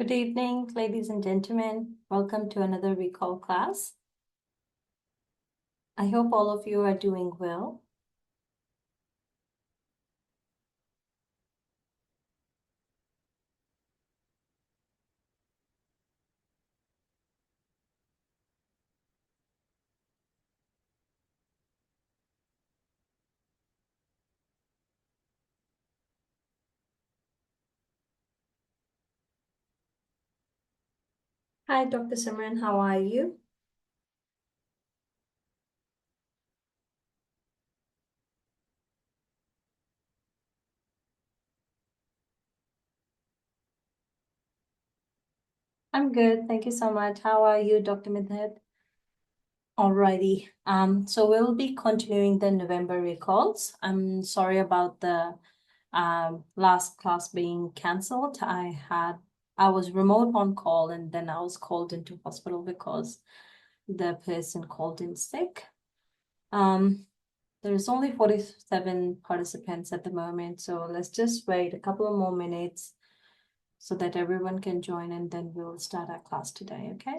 Good evening, ladies and gentlemen. Welcome to another recall class. I hope all of you are doing well. Hi, Dr. Simran. How are you? I'm good. Thank you so much. How are you, Dr. Midhead? Alrighty. So we'll be continuing the November recalls. I'm sorry about the last class being cancelled. I was remote on call and then I was called into hospital because the person called in sick. There's only 47 participants at the moment, so let's just wait a couple of more minutes so that everyone can join and then we'll start our class today, okay?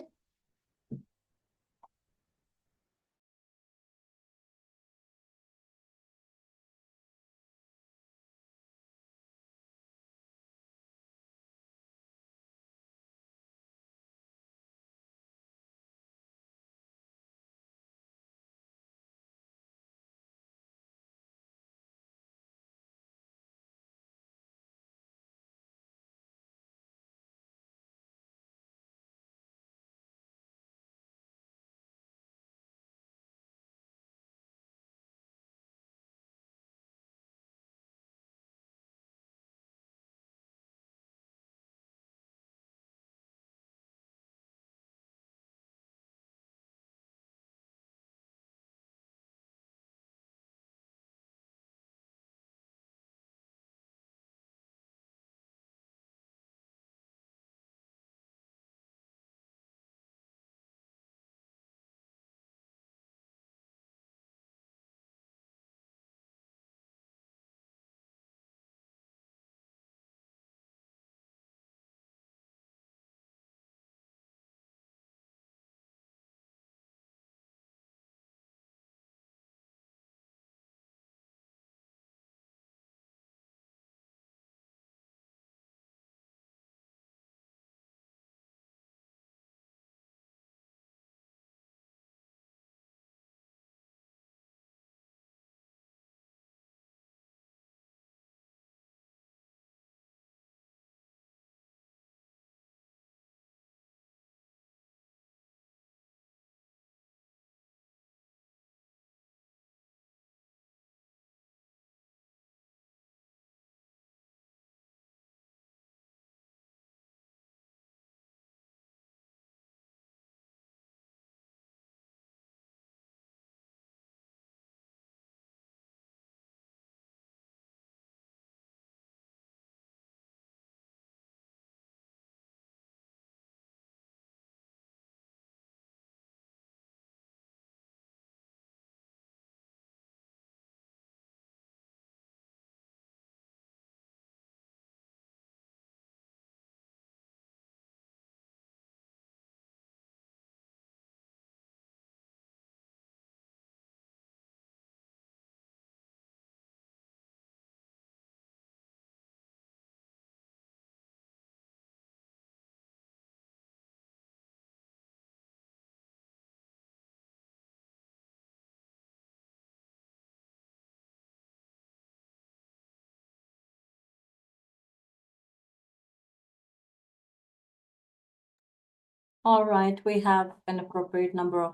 All right, we have an appropriate number of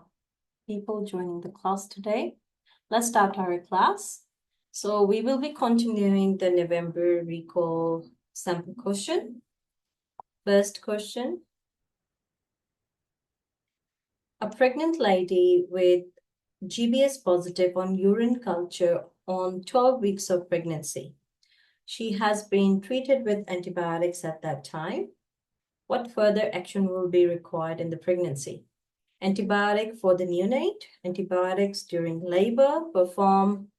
people joining the class today. Let's start our class. So we will be continuing the November recall sample question. First question. A pregnant lady with GBS positive on urine culture on 12 weeks of pregnancy. She has been treated with antibiotics at that time. What further action will be required in the pregnancy? Antibiotic for the neonate, antibiotics during labor, perform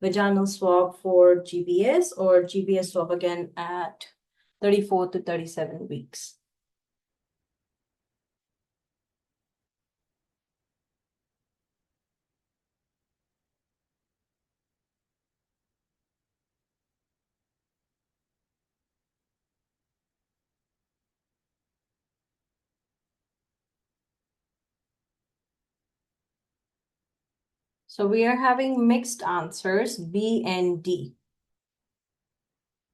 vaginal swab for GBS or GBS swab again at 34 to 37 weeks. So we are having mixed answers, B and D.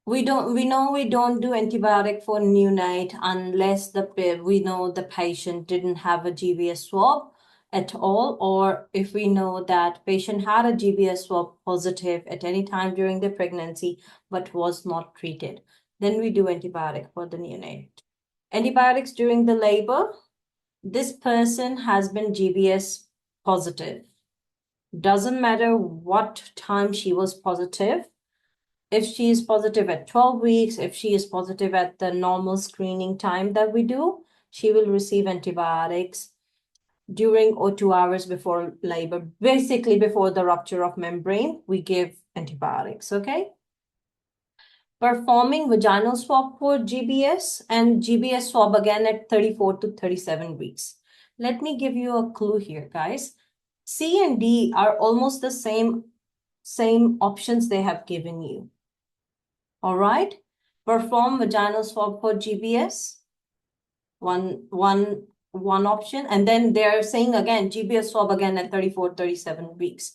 We know we don't do antibiotic for neonate unless we know the patient didn't have a GBS swab at all, or if we know that patient had a GBS swab positive at any time during the pregnancy but was not treated. Then we do antibiotic for the neonate. Antibiotics during the labor, this person has been GBS positive. Doesn't matter what time she was positive. If she is positive at 12 weeks, if she is positive at the normal screening time that we do, she will receive antibiotics during or 2 hours before labor. Basically, before the rupture of membrane, we give antibiotics, okay? Performing vaginal swab for GBS and GBS swab again at 34 to 37 weeks. Let me give you a clue here, guys. C and D are almost the same options they have given you. All right. Perform vaginal swab for GBS. One option. And then they're saying again, GBS swab again at 34, 37 weeks.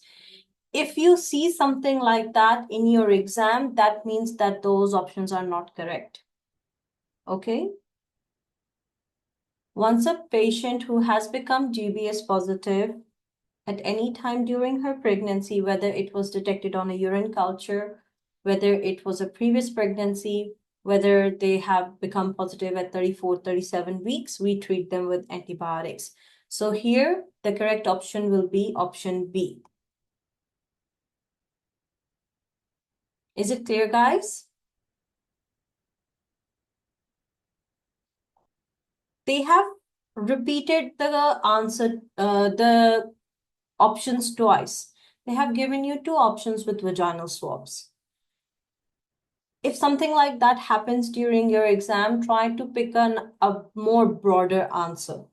If you see something like that in your exam, that means that those options are not correct. Okay. Once a patient who has become GBS positive at any time during her pregnancy, whether it was detected on a urine culture, whether it was a previous pregnancy, whether they have become positive at 34, 37 weeks, we treat them with antibiotics. So here, the correct option will be option B. Is it clear, guys? They have repeated the answer, the options twice. They have given you two options with vaginal swabs. If something like that happens during your exam, try to pick a more broader answer.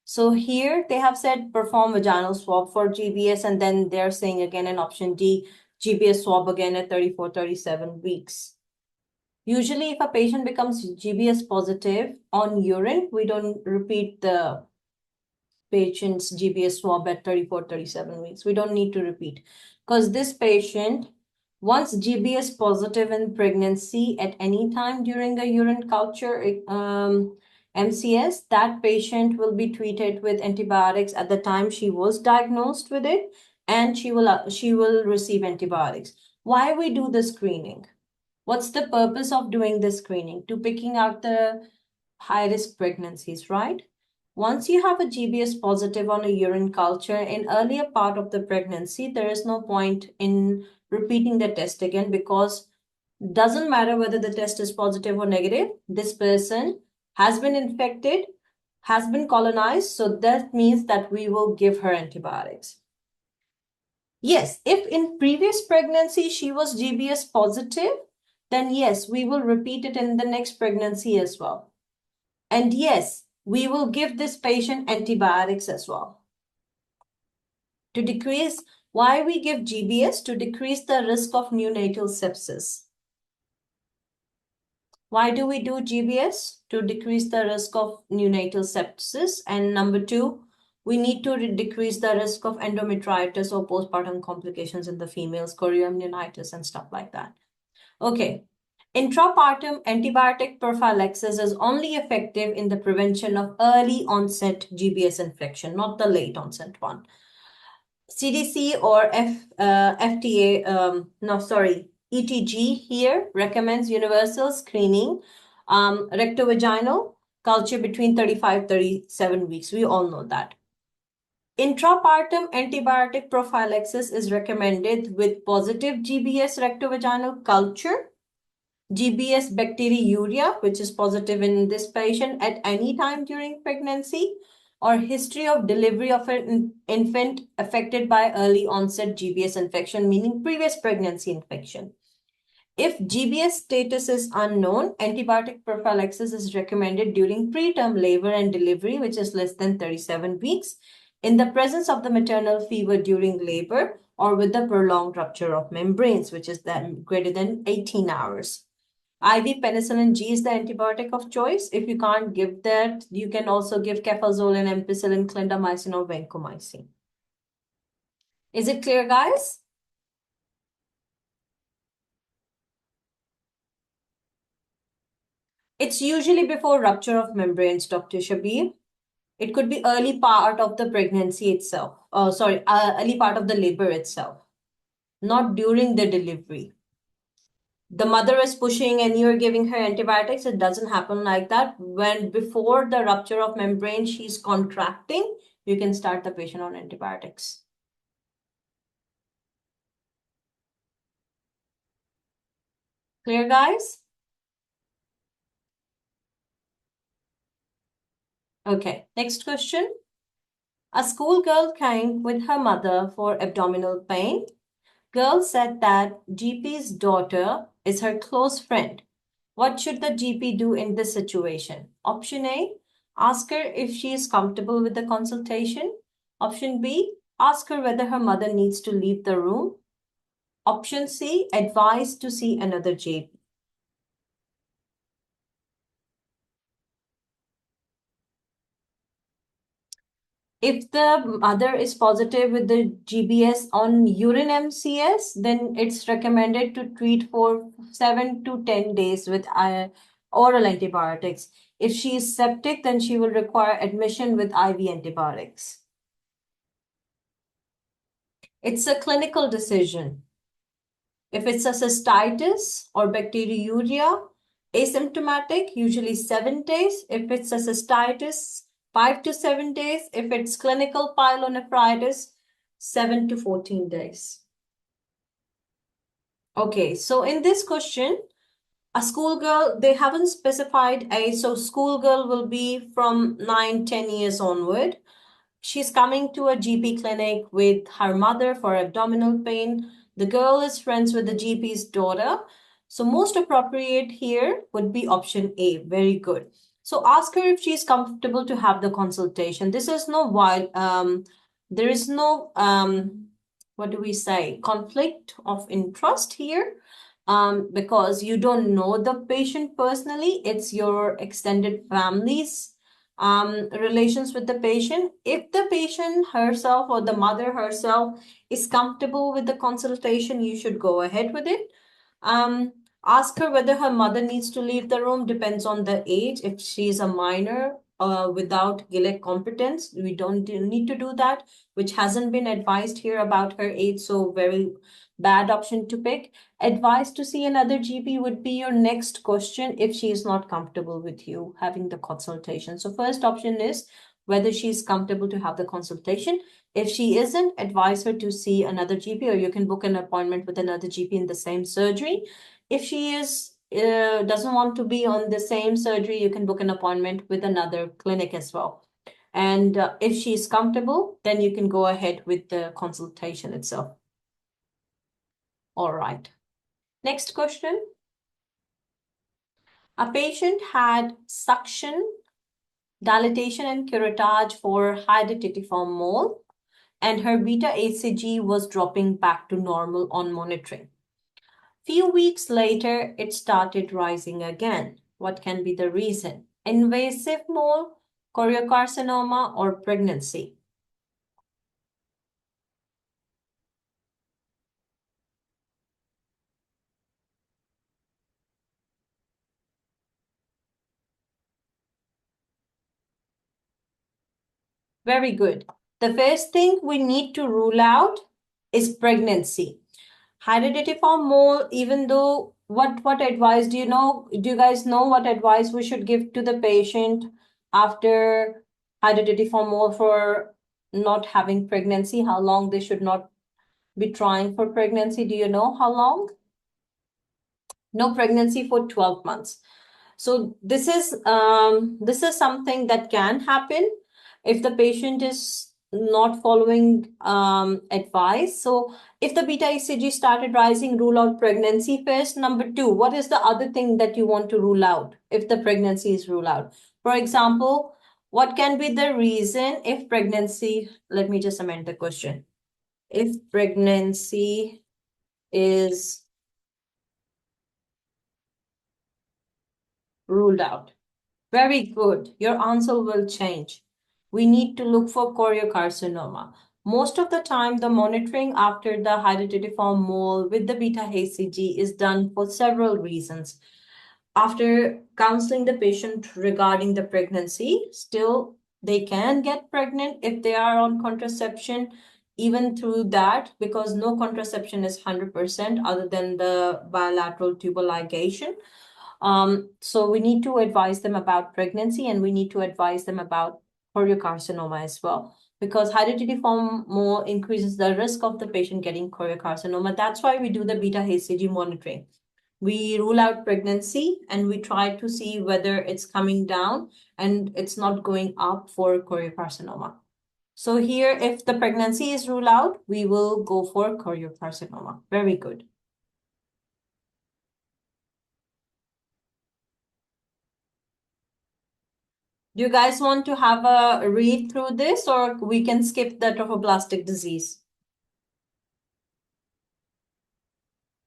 So here they have said perform vaginal swab for GBS, and then they're saying again in option D, GBS swab again at 34, 37 weeks. Usually if a patient becomes GBS positive on urine, we don't repeat the patient's GBS swab at 34, 37 weeks. We don't need to repeat because this patient, once GBS positive in pregnancy at any time during a urine culture MCS, that patient will be treated with antibiotics at the time she was diagnosed with it, and she will receive antibiotics. Why we do the screening? What's the purpose of doing the screening? To picking out the high-risk pregnancies, right? Once you have a GBS positive on a urine culture in earlier part of the pregnancy, there is no point in repeating the test again, because doesn't matter whether the test is positive or negative, this person has been infected, has been colonized, so that means that we will give her antibiotics. Yes, if in previous pregnancy she was GBS positive, then yes, we will repeat it in the next pregnancy as well. And yes, we will give this patient antibiotics as well. To decrease, why we give GBS? To decrease the risk of neonatal sepsis. Why do we do GBS? To decrease the risk of neonatal sepsis. And number two, we need to decrease the risk of endometritis or postpartum complications in the females, chorioamnionitis and stuff like that. Okay. Intrapartum antibiotic prophylaxis is only effective in the prevention of early onset GBS infection, not the late onset one. CDC or FDA, ETG here recommends universal screening, rectovaginal culture between 35, 37 weeks. We all know that. Intrapartum antibiotic prophylaxis is recommended with positive GBS rectovaginal culture, GBS bacteriuria, which is positive in this patient at any time during pregnancy, or history of delivery of an infant affected by early onset GBS infection, meaning previous pregnancy infection. If GBS status is unknown, antibiotic prophylaxis is recommended during preterm labor and delivery, which is less than 37 weeks, in the presence of the maternal fever during labor, or with the prolonged rupture of membranes, which is then greater than 18 hours. IV penicillin G is the antibiotic of choice. If you can't give that, you can also give cefazolin, ampicillin, clindamycin, or vancomycin. Is it clear, guys? It's usually before rupture of membranes, Dr. Shabir. It could be early part of the pregnancy itself. Oh, sorry, early part of the labor itself, not during the delivery. The mother is pushing and you're giving her antibiotics. It doesn't happen like that. When before the rupture of membrane, she's contracting, you can start the patient on antibiotics. Clear, guys? Okay, next question. A schoolgirl came with her mother for abdominal pain. Girl said that GP's daughter is her close friend. What should the GP do in this situation? Option A, ask her if she is comfortable with the consultation. Option B, ask her whether her mother needs to leave the room. Option C, advise to see another GP. If the mother is positive with the GBS on urine MCS, then it's recommended to treat for 7 to 10 days with oral antibiotics. If she is septic, then she will require admission with IV antibiotics. It's a clinical decision. If it's a cystitis or bacteriuria, asymptomatic, usually 7 days. If it's a cystitis, 5 to 7 days. If it's clinical pyelonephritis, 7 to 14 days. Okay, so in this question, a schoolgirl, they haven't specified age, so schoolgirl will be from 9, 10 years onward. She's coming to a GP clinic with her mother for abdominal pain. The girl is friends with the GP's daughter. So most appropriate here would be option A. Very good. So ask her if she's comfortable to have the consultation. This is no wild, there is no, what do we say, conflict of interest here. Because you don't know the patient personally, it's your extended family's relations with the patient. If the patient herself or the mother herself is comfortable with the consultation, you should go ahead with it. Ask her whether her mother needs to leave the room, depends on the age. If she's a minor without GILEC competence, we don't need to do that, which hasn't been advised here about her age, so very bad option to pick. Advice to see another GP would be your next question if she is not comfortable with you having the consultation. So first option is whether she's comfortable to have the consultation. If she isn't, advise her to see another GP, or you can book an appointment with another GP in the same surgery. If she is doesn't want to be on the same surgery, you can book an appointment with another clinic as well. And if she's comfortable, then you can go ahead with the consultation itself. All right. Next question. A patient had suction, dilatation, and curettage for hydatidiform mole, and her beta HCG was dropping back to normal on monitoring. Few weeks later, it started rising again. What can be the reason? Invasive mole, choriocarcinoma, or pregnancy? Very good. The first thing we need to rule out is pregnancy. Hydatidiform mole, even though what advice do you know? Do you guys know what advice we should give to the patient after hydatidiform mole for not having pregnancy? How long they should not be trying for pregnancy? Do you know how long? No pregnancy for 12 months. So this is something that can happen if the patient is not following advice. So if the beta ECG started rising, rule out pregnancy first. Number two, what is the other thing that you want to rule out if the pregnancy is ruled out? For example, what can be the reason if pregnancy, let me just amend the question. If pregnancy is ruled out. Very good. Your answer will change. We need to look for choriocarcinoma. Most of the time, the monitoring after the hydatidiform mole with the beta-HCG is done for several reasons. After counseling the patient regarding the pregnancy, still they can get pregnant if they are on contraception, even through that, because no contraception is 100% other than the bilateral tubal ligation. So we need to advise them about pregnancy, and we need to advise them about choriocarcinoma as well, because hydatidiform mole increases the risk of the patient getting choriocarcinoma. That's why we do the beta-HCG monitoring. We rule out pregnancy and we try to see whether it's coming down and it's not going up for choriocarcinoma. So here, if the pregnancy is ruled out, we will go for choriocarcinoma. Very good. Do you guys want to have a read through this, or we can skip the trophoblastic disease?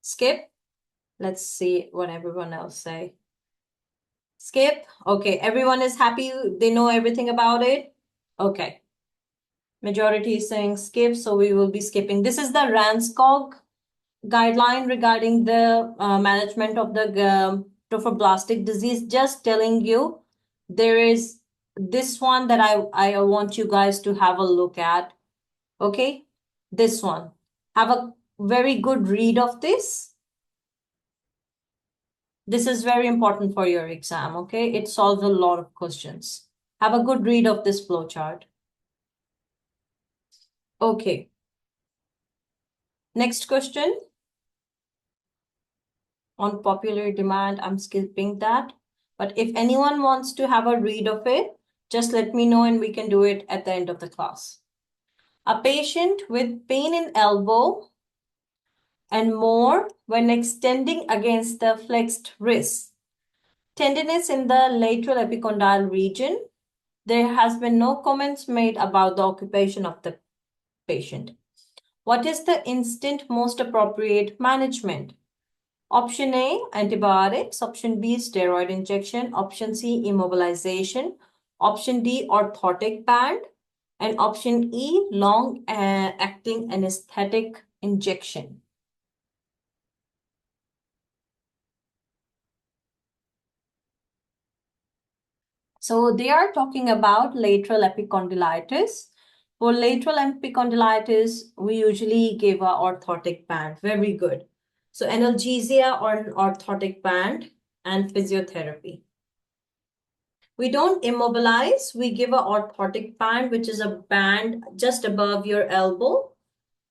Skip? Let's see what everyone else say. Skip? Okay, everyone is happy. They know everything about it? Okay. Majority is saying skip, so we will be skipping. This is the RANSCOG guideline regarding the management of the trophoblastic disease. Just telling you, there is this one that I want you guys to have a look at. Okay, this one. Have a very good read of this. This is very important for your exam, okay? It solves a lot of questions. Have a good read of this flowchart. Okay. Next question. On popular demand, I'm skipping that. But if anyone wants to have a read of it, just let me know and we can do it at the end of the class. A patient with pain in elbow and more when extending against the flexed wrist. Tenderness in the lateral epicondyle region. There has been no comments made about the occupation of the patient. What is the instant most appropriate management? Option A, antibiotics. Option B, steroid injection. Option C, immobilization. Option D, orthotic band. And option E, long-acting anesthetic injection. So they are talking about lateral epicondylitis. For lateral epicondylitis, we usually give a orthotic band. Very good. So analgesia or an orthotic band and physiotherapy. We don't immobilize. We give a orthotic band, which is a band just above your elbow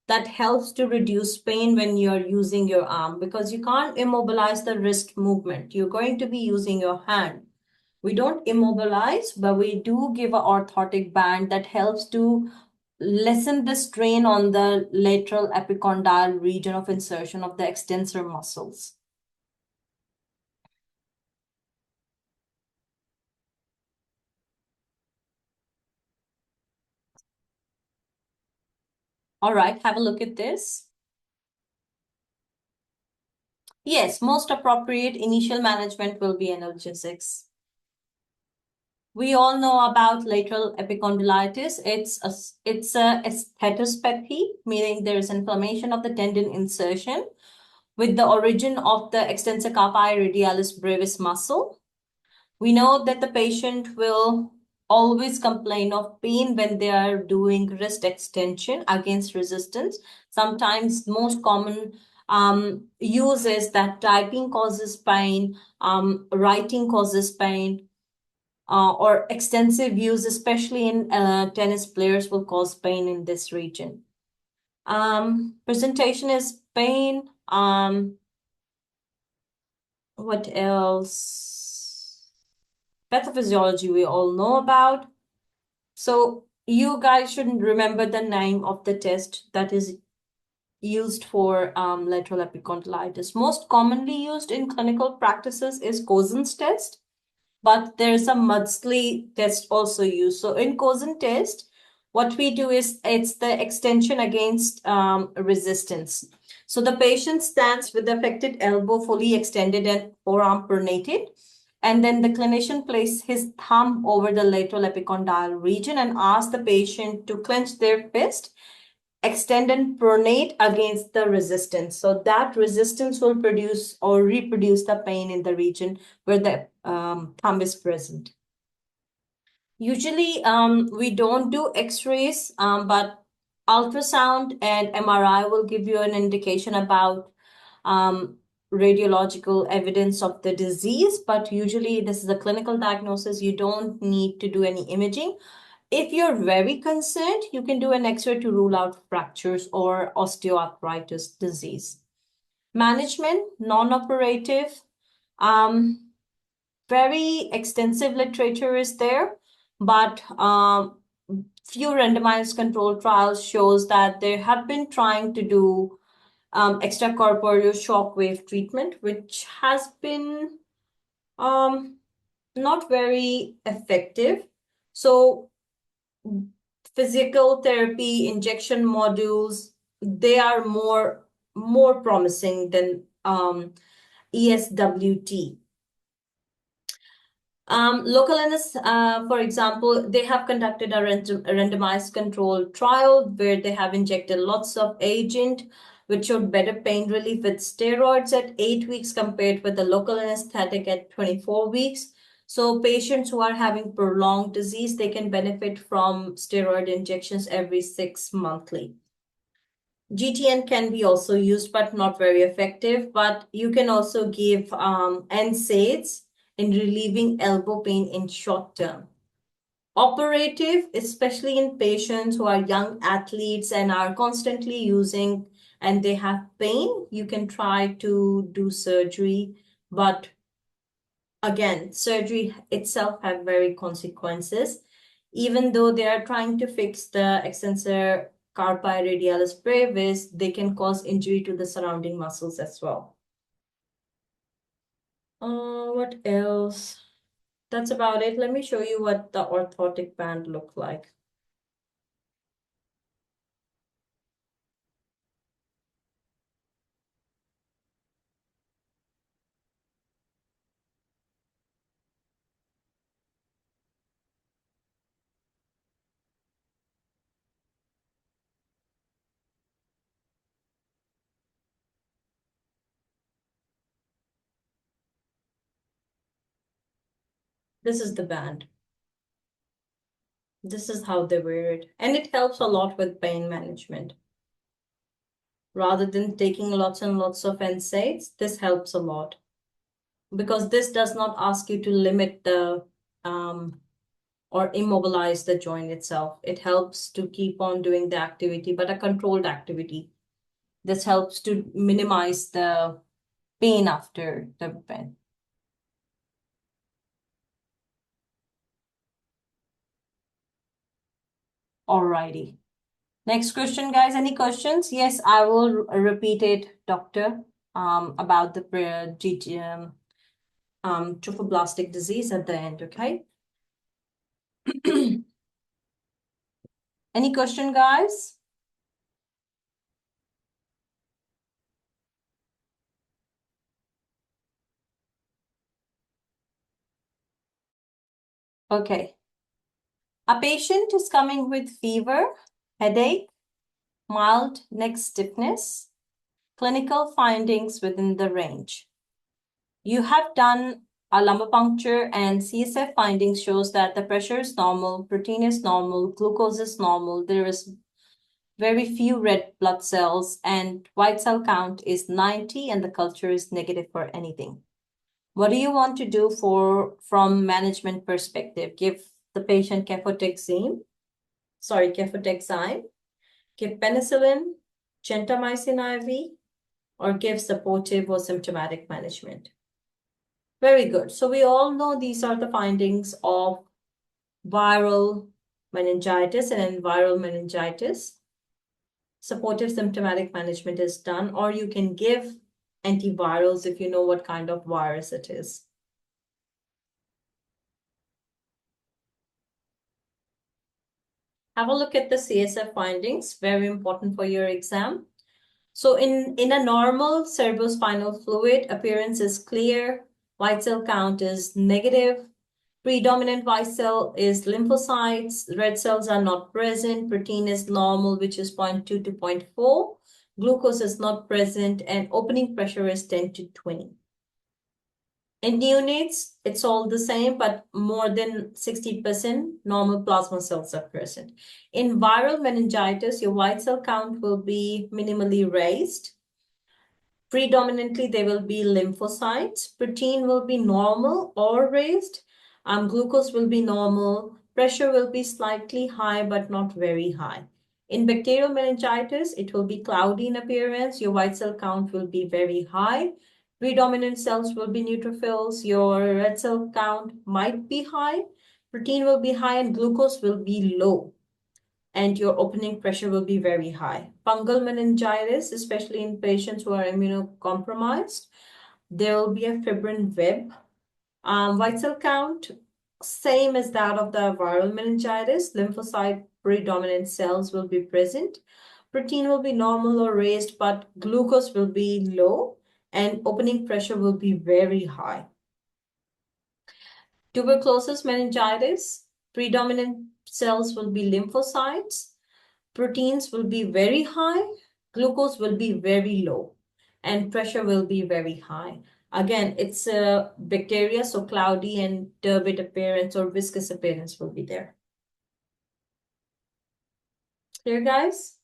that helps to reduce pain when you're using your arm, because you can't immobilize the wrist movement. You're going to be using your hand. We don't immobilize, but we do give an orthotic band that helps to lessen the strain on the lateral epicondyle region of insertion of the extensor muscles. All right, have a look at this. Yes, most appropriate initial management will be analgesics. We all know about lateral epicondylitis. It's a aesthetospathy, meaning there is inflammation of the tendon insertion with the origin of the extensor carpi radialis brevis muscle. We know that the patient will always complain of pain when they are doing wrist extension against resistance. Sometimes most common use is that typing causes pain, writing causes pain, or extensive use, especially in tennis players, will cause pain in this region. Presentation is pain. What else? Pathophysiology we all know about. So you guys shouldn't remember the name of the test that is used for lateral epicondylitis. Most commonly used in clinical practices is Cozen's test, but there's a Maudsley test also used. So in Cozen test, what we do is it's the extension against resistance. So the patient stands with the affected elbow fully extended and forearm pronated. And then the clinician places his thumb over the lateral epicondyle region and asks the patient to clench their fist extend and pronate against the resistance. So that resistance will produce or reproduce the pain in the region where the thumb is present. Usually, we don't do X-rays, but ultrasound and MRI will give you an indication about radiological evidence of the disease. But usually, this is a clinical diagnosis. You don't need to do any imaging. If you're very concerned, you can do an X-ray to rule out fractures or osteoarthritis disease. Management, non-operative, very extensive literature is there, but few randomized controlled trials shows that they have been trying to do extracorporeal shockwave treatment, which has been not very effective. So physical therapy, injection modules, they are more promising than ESWT. Local illness, for example, they have conducted a randomized controlled trial where they have injected lots of agent, which showed better pain relief with steroids at 8 weeks compared with the local anesthetic at 24 weeks. So patients who are having prolonged disease, they can benefit from steroid injections every 6 monthly. GTN can be also used, but not very effective. But you can also give NSAIDs in relieving elbow pain in short term. Operative, especially in patients who are young athletes and are constantly using and they have pain, you can try to do surgery. But again, surgery itself have very consequences. Even though they are trying to fix the extensor carpi radialis brevis, they can cause injury to the surrounding muscles as well. What else? That's about it. Let me show you what the orthotic band look like. This is the band. This is how they wear it. And it helps a lot with pain management. Rather than taking lots and lots of NSAIDs, this helps a lot. Because this does not ask you to limit the or immobilize the joint itself. It helps to keep on doing the activity, but a controlled activity. This helps to minimize the pain after the pain. Alrighty. Next question, guys. Any questions? Yes, I will repeat it, doctor, about the trophoblastic disease at the end, okay? Any question, guys? Okay. A patient is coming with fever, headache, mild neck stiffness, clinical findings within the range. You have done a lumbar puncture and CSF findings shows that the pressure is normal, protein is normal, glucose is normal, there is very few red blood cells, and white cell count is 90 and the culture is negative for anything. What do you want to do from management perspective? Give the patient cefotexime, give penicillin, gentamicin IV, or give supportive or symptomatic management. Very good. So we all know these are the findings of viral meningitis and viral meningitis. Supportive symptomatic management is done, or you can give antivirals if you know what kind of virus it is. Have a look at the CSF findings, very important for your exam. So in a normal cerebrospinal fluid, appearance is clear, white cell count is negative, Predominant white cell is lymphocytes. Red cells are not present. Protein is normal, which is 0.2 to 0.4. Glucose is not present, and opening pressure is 10 to 20. In neonates, it's all the same, but more than 60% normal plasma cells are present. In viral meningitis, your white cell count will be minimally raised. Predominantly, they will be lymphocytes. Protein will be normal or raised. Glucose will be normal. Pressure will be slightly high, but not very high. In bacterial meningitis, it will be cloudy in appearance. Your white cell count will be very high. Predominant cells will be neutrophils. Your red cell count might be high. Protein will be high and glucose will be low, and your opening pressure will be very high. Fungal meningitis, especially in patients who are immunocompromised, there will be a fibrin web. White cell count, same as that of the viral meningitis. Lymphocyte predominant cells will be present. Protein will be normal or raised, but glucose will be low and opening pressure will be very high. Tuberculosis meningitis, predominant cells will be lymphocytes. Proteins will be very high, glucose will be very low, and pressure will be very high. Again, it's a bacteria, so cloudy and turbid appearance or viscous appearance will be there. Clear, guys?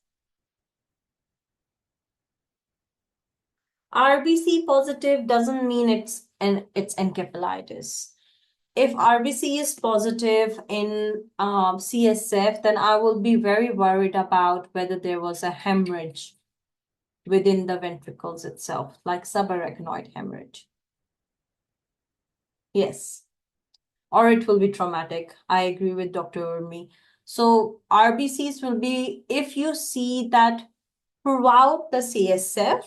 RBC positive doesn't mean it's encephalitis. If RBC is positive in CSF, then I will be very worried about whether there was a hemorrhage within the ventricles itself, like subarachnoid hemorrhage. Yes. Or it will be traumatic. I agree with Dr. Urmi. So RBCs will be, if you see that throughout the CSF,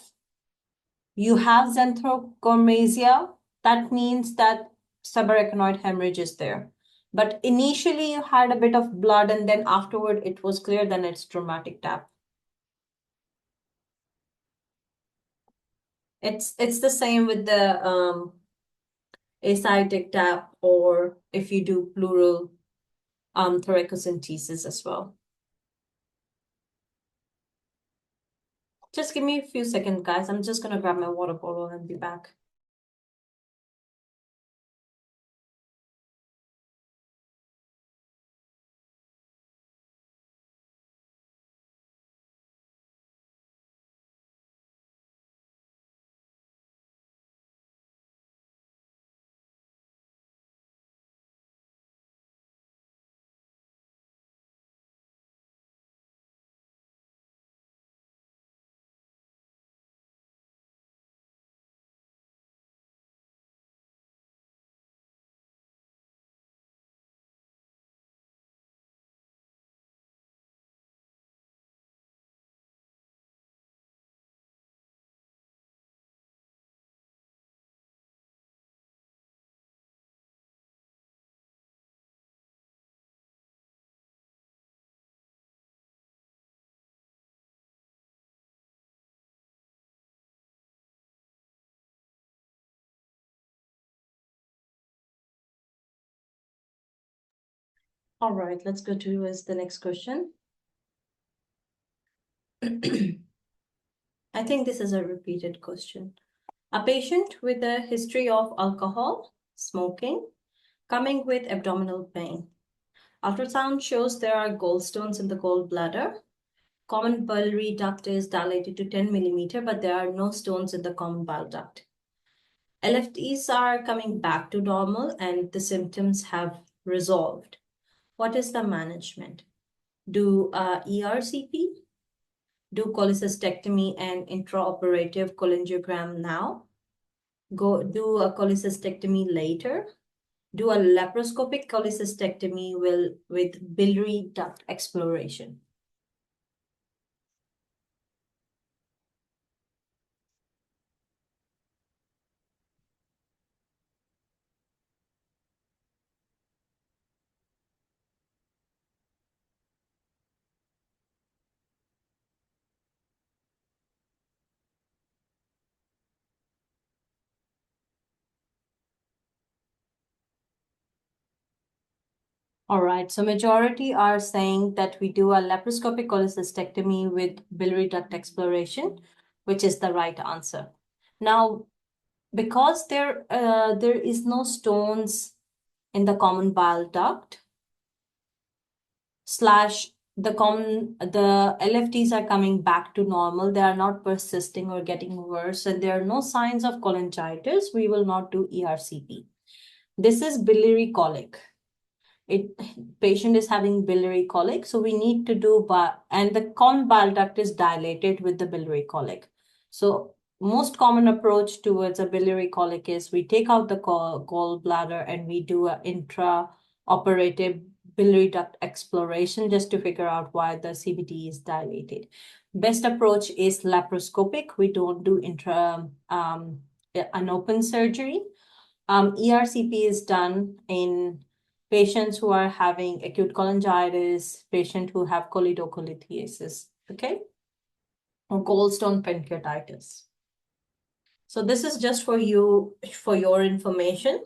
you have xanthochromazia, that means that subarachnoid hemorrhage is there. But initially you had a bit of blood and then afterward it was clear, then it's traumatic tap. It's the same with the ascitic tap, or if you do pleural thoracocentesis as well. Just give me a few seconds, guys. I'm just gonna grab my water bottle and be back. All right, let's go to the next question. I think this is a repeated question. A patient with a history of alcohol, smoking, coming with abdominal pain. Ultrasound shows there are gallstones in the gallbladder. Common biliary duct is dilated to 10 millimeter, but there are no stones in the common bile duct. LFTs are coming back to normal and the symptoms have resolved. What is the management? Do ERCP? Do cholecystectomy and intraoperative cholangiogram now? Go do a cholecystectomy later? Do a laparoscopic cholecystectomy with biliary duct exploration? All right, so majority are saying that we do a laparoscopic cholecystectomy with biliary duct exploration, which is the right answer. Now, because there is no stones in the common bile duct slash the LFTs are coming back to normal, they are not persisting or getting worse, and there are no signs of cholangitis, we will not do ERCP. This is biliary colic. Patient is having biliary colic, so we need to do and the common bile duct is dilated with the biliary colic. So most common approach towards a biliary colic is we take out the gallbladder and we do an intra-operative biliary duct exploration just to figure out why the CBD is dilated. Best approach is laparoscopic. We don't do an open surgery. ERCP is done in patients who are having acute cholangitis, patients who have choledocholithiasis, okay? Or gallstone pancreatitis. So this is just for you, for your information.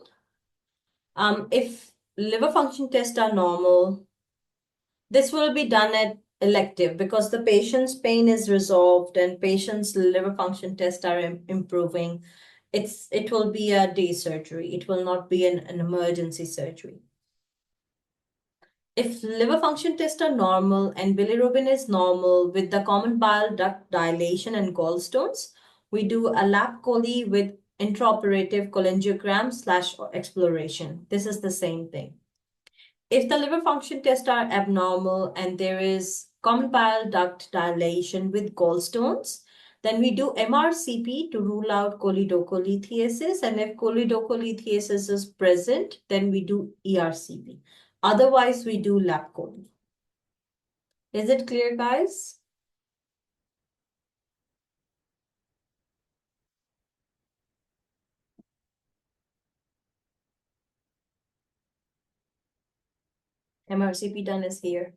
If liver function tests are normal, this will be done at elective because the patient's pain is resolved and patient's liver function tests are improving. It will be a day surgery. It will not be an emergency surgery. If liver function tests are normal and bilirubin is normal with the common bile duct dilation and gallstones, we do a lap chole with intraoperative cholangiogram / exploration. This is the same thing. If the liver function tests are abnormal and there is common bile duct dilation with gallstones, then we do MRCP to rule out choledocholithiasis. And if choledocholithiasis is present, then we do ERCP. Otherwise, we do lap chole. Is it clear, guys? MRCP done is here.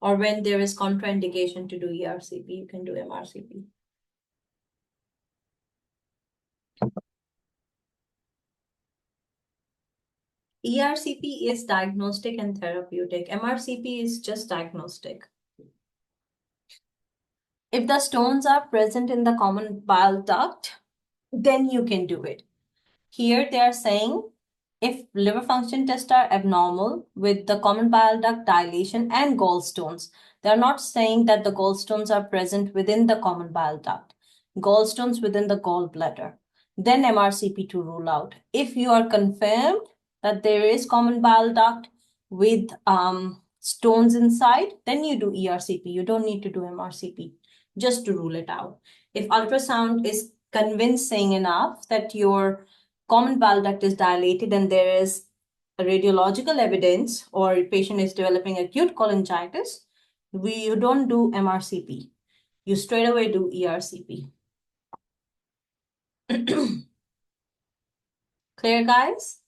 Or when there is contraindication to do ERCP, you can do MRCP. ERCP is diagnostic and therapeutic. MRCP is just diagnostic. If the stones are present in the common bile duct, then you can do it. Here they are saying if liver function tests are abnormal with the common bile duct dilation and gallstones, they're not saying that the gallstones are present within the common bile duct, gallstones within the gallbladder, then MRCP to rule out. If you are confirmed that there is common bile duct with stones inside, then you do ERCP. You don't need to do MRCP just to rule it out. If ultrasound is convincing enough that your common bile duct is dilated and there is a radiological evidence or patient is developing acute cholangitis, you don't do MRCP. You straight away do ERCP. Clear, guys?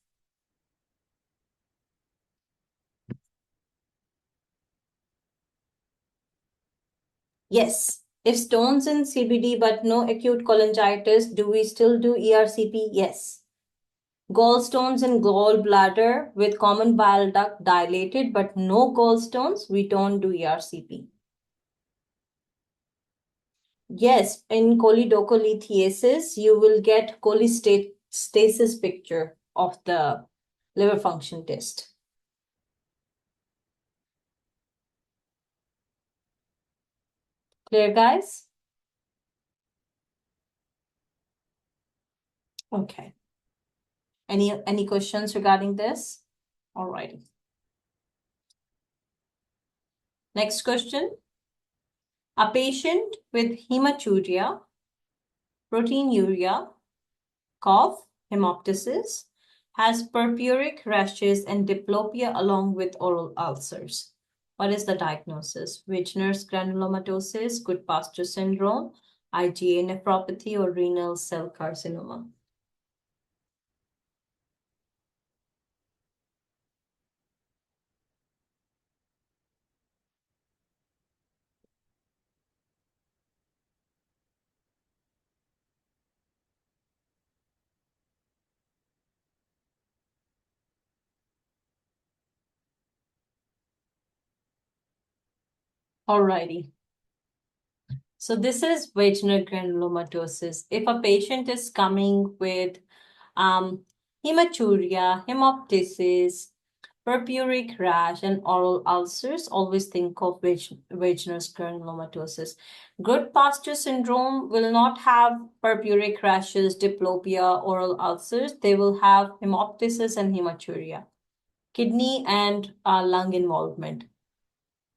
Yes. If stones in CBD but no acute cholangitis, do we still do ERCP? Yes. Gallstones in gallbladder with common bile duct dilated but no gallstones, we don't do ERCP. Yes, in choledocholithiasis, you will get cholestasis picture of the liver function test. Clear, guys? Okay. Any questions regarding this? All right. Next question. A patient with hematuria, proteinuria, cough, hemoptysis, has purpuric rashes and diplopia along with oral ulcers. What is the diagnosis? Wegener's granulomatosis, Goodpasture syndrome, IgA nephropathy, or renal cell carcinoma? Alrighty. So this is vaginal granulomatosis. If a patient is coming with um, hematuria, hemoptysis, purpuric rash, and oral ulcers, always think of vaginal granulomatosis. Goodpasture syndrome will not have purpuric rashes, diplopia, oral ulcers. They will have hemoptysis and hematuria, kidney and lung involvement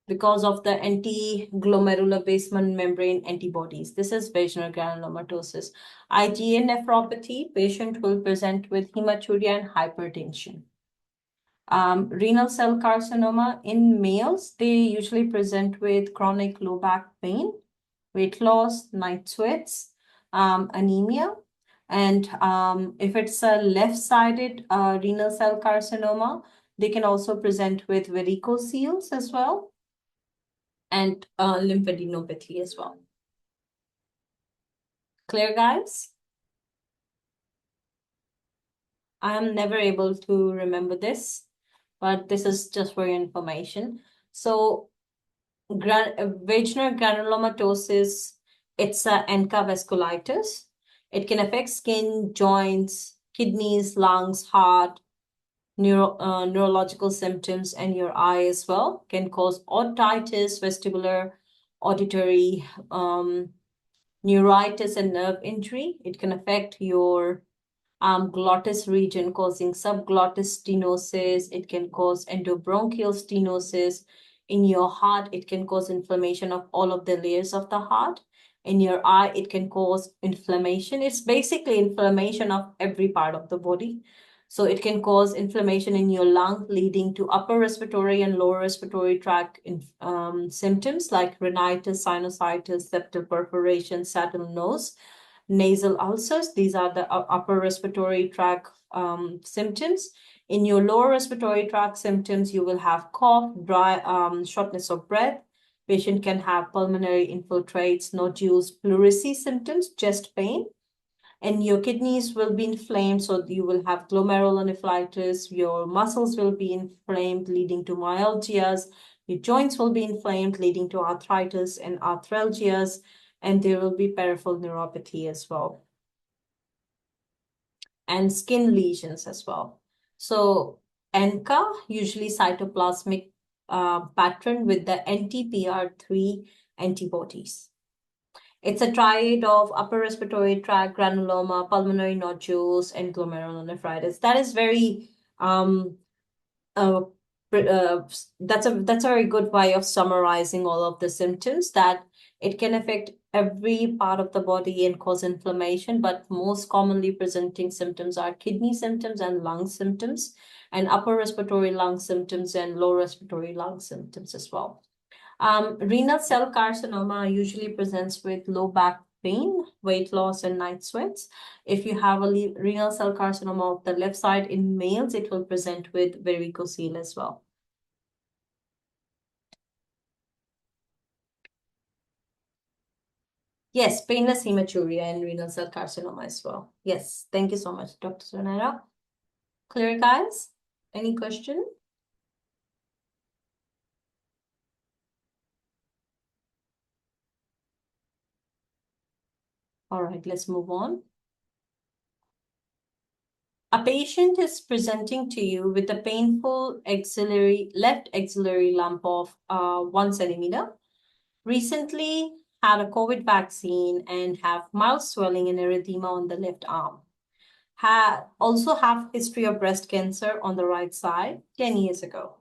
because of the anti-glomerular basement membrane antibodies. This is vaginal granulomatosis. IgA nephropathy, patient will present with hematuria and hypertension. Renal cell carcinoma in males, they usually present with chronic low back pain, weight loss, night sweats, anemia. And if it's a left-sided renal cell carcinoma, they can also present with varicocele as well and lymphadenopathy as well. Clear, guys? I am never able to remember this, but this is just for your information. So, vaginal granulomatosis, it's a ANCA vasculitis. It can affect skin, joints, kidneys, lungs, heart, neurological symptoms, and your eye as well. Can cause otitis, vestibular, auditory, neuritis, and nerve injury. It can affect your glottis region, causing subglottis stenosis. It can cause endobronchial stenosis. In your heart, it can cause inflammation of all of the layers of the heart. In your eye, it can cause inflammation. It's basically inflammation of every part of the body. So it can cause inflammation in your lung, leading to upper respiratory and lower respiratory tract symptoms like rhinitis, sinusitis, septal perforation, saddle nose, nasal ulcers. These are the upper respiratory tract symptoms. In your lower respiratory tract symptoms, you will have cough, dry, shortness of breath. Patient can have pulmonary infiltrates, nodules, pleurisy symptoms, chest pain. And your kidneys will be inflamed, so you will have glomerulonephritis. Your muscles will be inflamed, leading to myalgias. Your joints will be inflamed, leading to arthritis and arthralgias, and there will be peripheral neuropathy as well, and skin lesions as well. So ANCA, usually cytoplasmic pattern with the NTPR3 antibodies. It's a triad of upper respiratory tract, granuloma, pulmonary nodules, and glomerulonephritis. That is very uh, that's a very good way of summarizing all of the symptoms, that it can affect every part of the body and cause inflammation, but most commonly presenting symptoms are kidney symptoms and lung symptoms, and upper respiratory lung symptoms and lower respiratory lung symptoms as well. Renal cell carcinoma usually presents with low back pain, weight loss, and night sweats. If you have a renal cell carcinoma of the left side in males, it will present with varicocele as well. Yes, painless hematuria and renal cell carcinoma as well. Yes, thank you so much, Dr. Sonera. Clear, guys? Any question? All right, let's move on. A patient is presenting to you with a painful left axillary lump of 1 centimeter. Recently had a COVID vaccine and have mild swelling and erythema on the left arm. Also have history of breast cancer on the right side 10 years ago.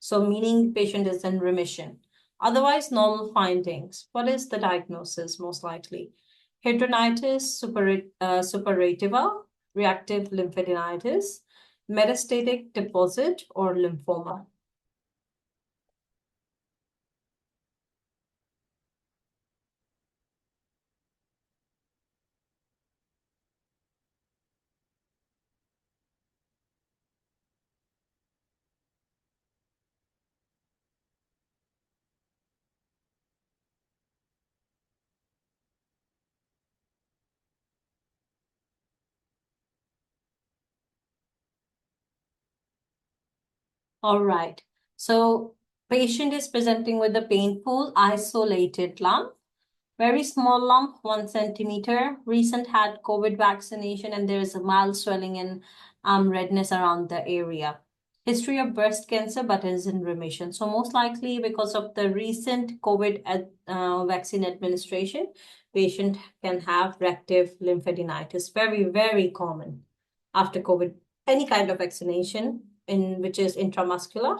So meaning patient is in remission. Otherwise, normal findings. What is the diagnosis most likely? Hidradenitis suppurativa, reactive lymphadenitis, metastatic deposit, or lymphoma. All right. So Patient is presenting with a painful, isolated lump. Very small lump, 1 centimeter. Recent had COVID vaccination, and there is a mild swelling and redness around the area. History of breast cancer, but is in remission. So most likely because of the recent COVID vaccine administration, patient can have reactive lymphadenitis. Very, very common after COVID, any kind of vaccination in which is intramuscular.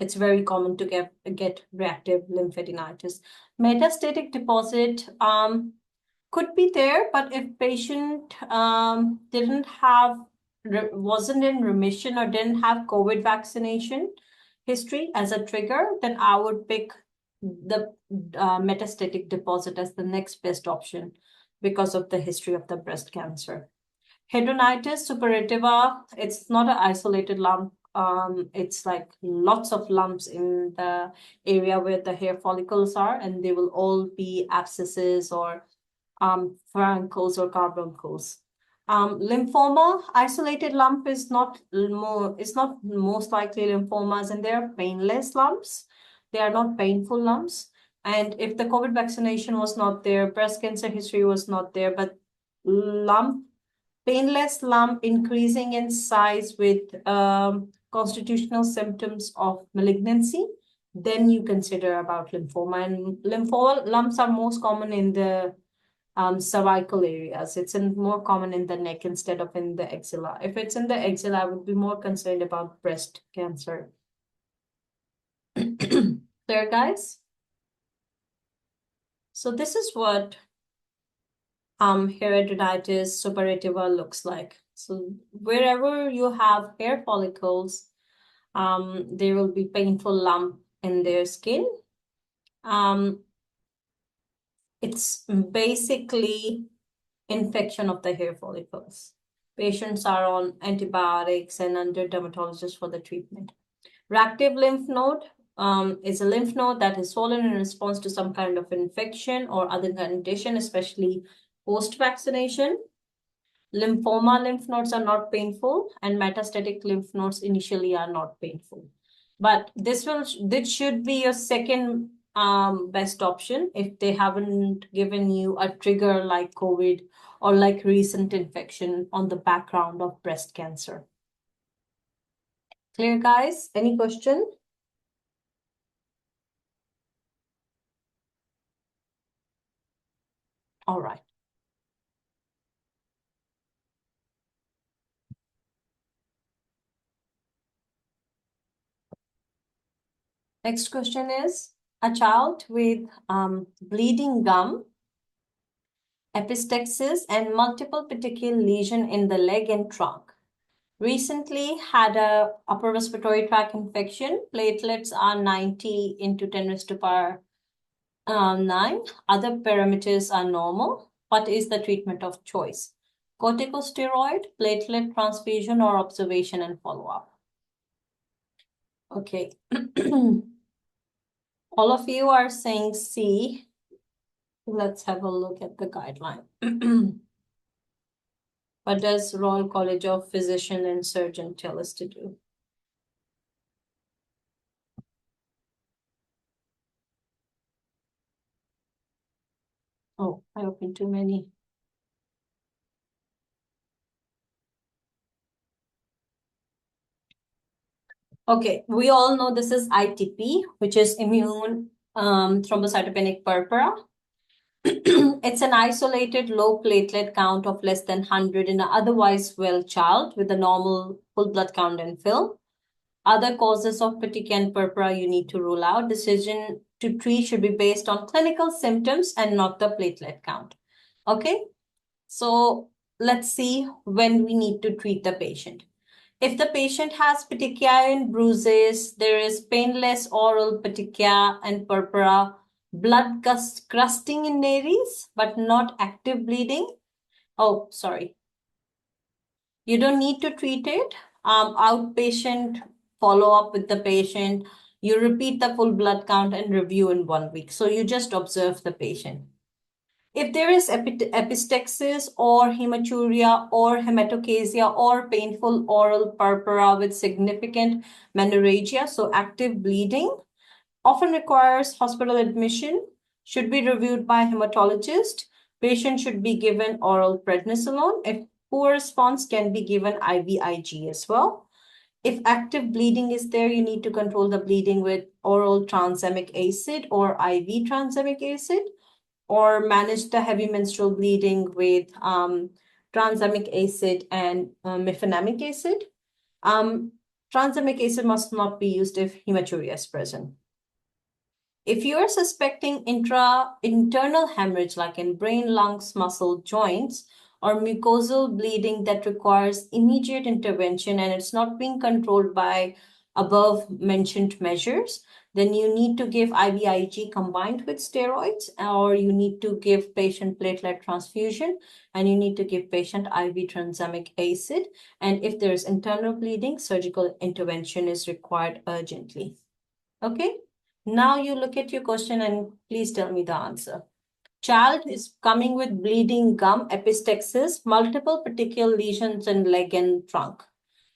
It's very common to get reactive lymphadenitis. Metastatic deposit could be there, but if patient didn't have wasn't in remission or didn't have COVID vaccination history as a trigger, then I would pick the metastatic deposit as the next best option because of the history of the breast cancer. Hidradenitis suppurativa, it's not an isolated lump. It's like lots of lumps in the area where the hair follicles are, and they will all be abscesses or furuncles or carbuncles. Lymphoma, isolated lump is not most likely lymphomas, and they are painless lumps. They are not painful lumps. And if the COVID vaccination was not there, breast cancer history was not there, but painless lump increasing in size with constitutional symptoms of malignancy, then you consider about lymphoma. And lymphoma lumps are most common in the cervical areas. It's more common in the neck instead of in the axilla. If it's in the axilla, I would be more concerned about breast cancer. Clear, guys? So this is what hidradenitis suppurativa looks like. So wherever you have hair follicles, there will be painful lump in their skin. It's basically infection of the hair follicles. Patients are on antibiotics and under dermatologists for the treatment. Reactive lymph node is a lymph node that is swollen in response to some kind of infection or other condition, especially post-vaccination. Lymphoma lymph nodes are not painful, and metastatic lymph nodes initially are not painful. But this should be your second best option if they haven't given you a trigger like COVID or like recent infection on the background of breast cancer. Clear, guys? Any question? All right. Next question is, a child with bleeding gum, epistaxis, and multiple petechial lesion in the leg and trunk. Recently had a upper respiratory tract infection. Platelets are 90 into 10 raised to power 9. Other parameters are normal. What is the treatment of choice? Corticosteroid, platelet transfusion, or observation and follow-up? Okay. All of you are saying C. Let's have a look at the guideline. What does Royal College of Physician and Surgeon tell us to do? Oh, I opened too many. Okay, we all know this is ITP, which is immune thrombocytopenic purpura. It's an isolated low platelet count of less than 100 in an otherwise well child with a normal full blood count and film. Other causes of petechial purpura you need to rule out. Decision to treat should be based on clinical symptoms and not the platelet count. Okay, so let's see when we need to treat the patient. If the patient has petechia and bruises, there is painless oral petechia and purpura, blood crusting in nares, but not active bleeding. Oh, sorry. You don't need to treat it. Outpatient follow-up with the patient. You repeat the full blood count and review in 1 week. So you just observe the patient. If there is epistaxis or hematuria or hematochezia or painful oral purpura with significant menorrhagia, so active bleeding, often requires hospital admission, should be reviewed by hematologist. Patient should be given oral prednisolone. If poor response, can be given IVIG as well. If active bleeding is there, you need to control the bleeding with oral tranexamic acid or IV tranexamic acid, or manage the heavy menstrual bleeding with tranexamic acid and mefenamic acid. Tranexamic acid must not be used if hematuria is present. If you are suspecting internal hemorrhage, like in brain, lungs, muscle, joints, or mucosal bleeding that requires immediate intervention and it's not being controlled by above mentioned measures, then you need to give IVIG combined with steroids, or you need to give patient platelet transfusion, and you need to give patient IV tranexamic acid. And if there's internal bleeding, surgical intervention is required urgently. Okay? Now you look at your question and please tell me the answer. Child is coming with bleeding gum, epistaxis, multiple petechial lesions in leg and trunk.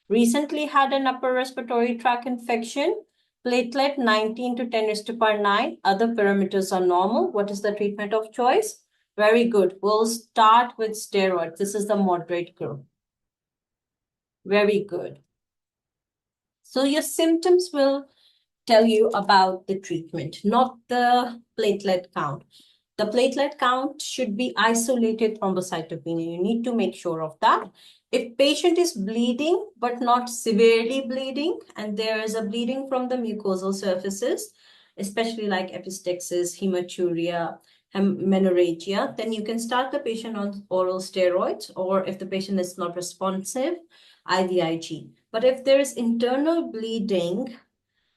Recently had an upper respiratory tract infection. Platelet 19 to 10^9. Other parameters are normal. What is the treatment of choice? Very good. We'll start with steroids. This is the moderate group. Very good. So your symptoms will tell you about the treatment, not the platelet count. The platelet count should be isolated thrombocytopenia. You need to make sure of that. If patient is bleeding, but not severely bleeding, and there is a bleeding from the mucosal surfaces, especially like epistaxis, hematuria, menorrhagia, then you can start the patient on oral steroids, or if the patient is not responsive, IVIG. But if there is internal bleeding,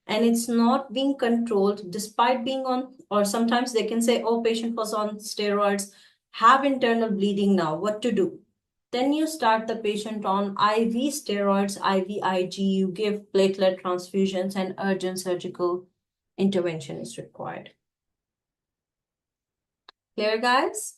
and it's not being controlled despite being on, or sometimes they can say, oh, patient was on steroids, have internal bleeding now, what to do? Then you start the patient on IV steroids, IVIG, you give platelet transfusions, and urgent surgical intervention is required. Clear, guys?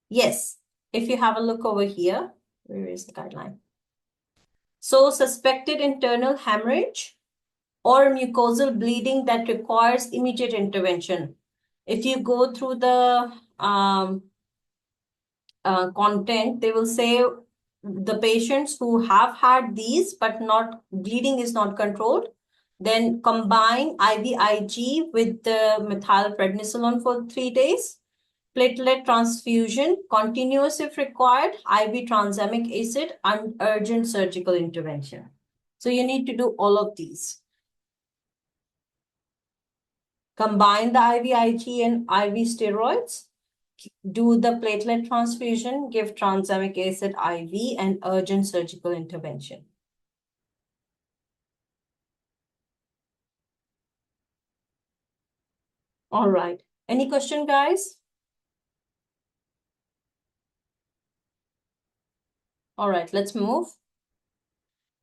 Yes, if you have a look over here, where is the guideline? So suspected internal hemorrhage or mucosal bleeding that requires immediate intervention. If you go through the content, they will say the patients who have had these but not bleeding is not controlled, then combine IVIG with the methylprednisolone for 3 days, platelet transfusion, continuous if required, IV tranexamic acid, and urgent surgical intervention. So you need to do all of these. Combine the IVIG and IV steroids, do the platelet transfusion, give tranexamic acid IV, and urgent surgical intervention. All right. Any question, guys? All right, let's move.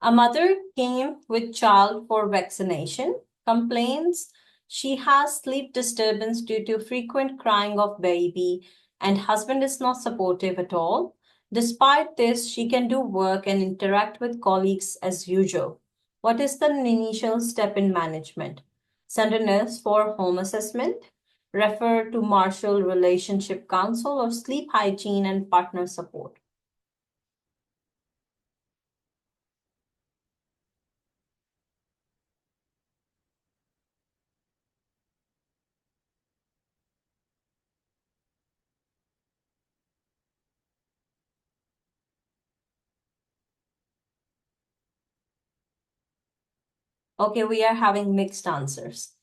A mother came with child for vaccination, complains she has sleep disturbance due to frequent crying of baby, and husband is not supportive at all. Despite this, she can do work and interact with colleagues as usual. What is the initial step in management? Send a nurse for home assessment, refer to Marshall Relationship Council, or sleep hygiene and partner support. Okay, we are having mixed answers.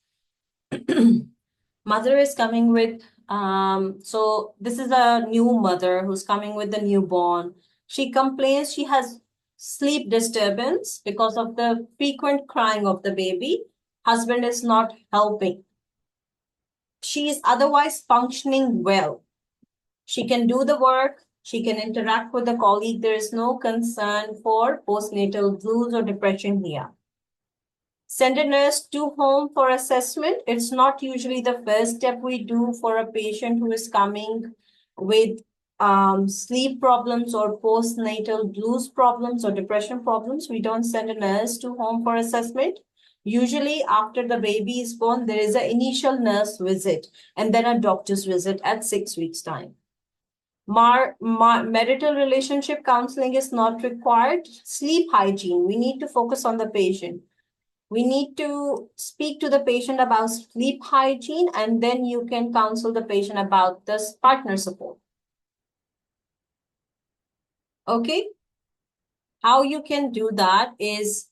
Mother is coming with, so this is a new mother who's coming with the newborn. She complains she has sleep disturbance because of the frequent crying of the baby. Husband is not helping. She is otherwise functioning well. She can do the work. She can interact with the colleague. There is no concern for postnatal blues or depression here. Send a nurse to home for assessment. It's not usually the first step we do for a patient who is coming with sleep problems or postnatal blues problems or depression problems. We don't send a nurse to home for assessment. Usually after the baby is born, there is an initial nurse visit and then a doctor's visit at 6 weeks' time. Marital relationship counseling is not required. Sleep hygiene, we need to focus on the patient. We need to speak to the patient about sleep hygiene, and then you can counsel the patient about this partner support. Okay? How you can do that is,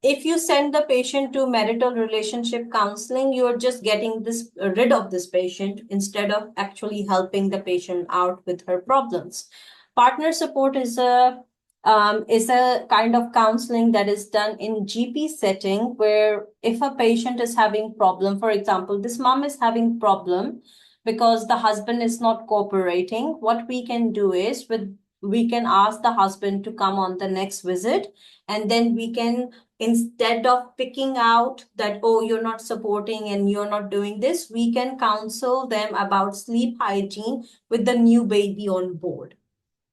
if you send the patient to marital relationship counseling, you're just getting rid of this patient instead of actually helping the patient out with her problems. Partner support is a kind of counseling that is done in GP setting, where if a patient is having problem, for example, this mom is having problem because the husband is not cooperating, what we can do is we can ask the husband to come on the next visit, and then we can, instead of picking out that, oh, you're not supporting and you're not doing this, we can counsel them about sleep hygiene with the new baby on board.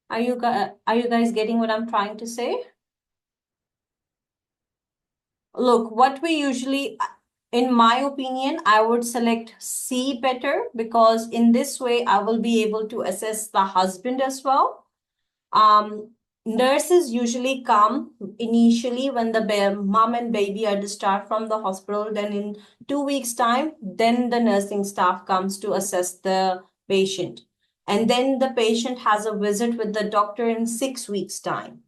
Are you guys getting what I'm trying to say? Look, what we usually, in my opinion, I would select C better, because in this way I will be able to assess the husband as well. Nurses usually come initially when the mom and baby are discharged from the hospital. Then in 2 weeks' time, then the nursing staff comes to assess the patient. And then the patient has a visit with the doctor in 6 weeks' time.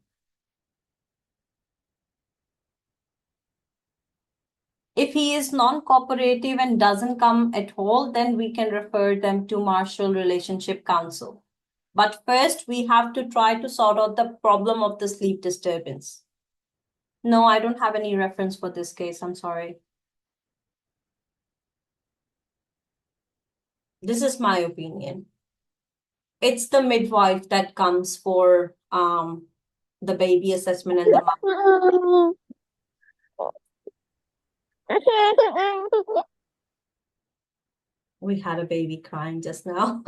If he is non-cooperative and doesn't come at all, then we can refer them to Marshall Relationship Counsel. But first, we have to try to sort out the problem of the sleep disturbance. No, I don't have any reference for this case. I'm sorry. This is my opinion. It's the midwife that comes for the baby assessment and the mom. We had a baby crying just now.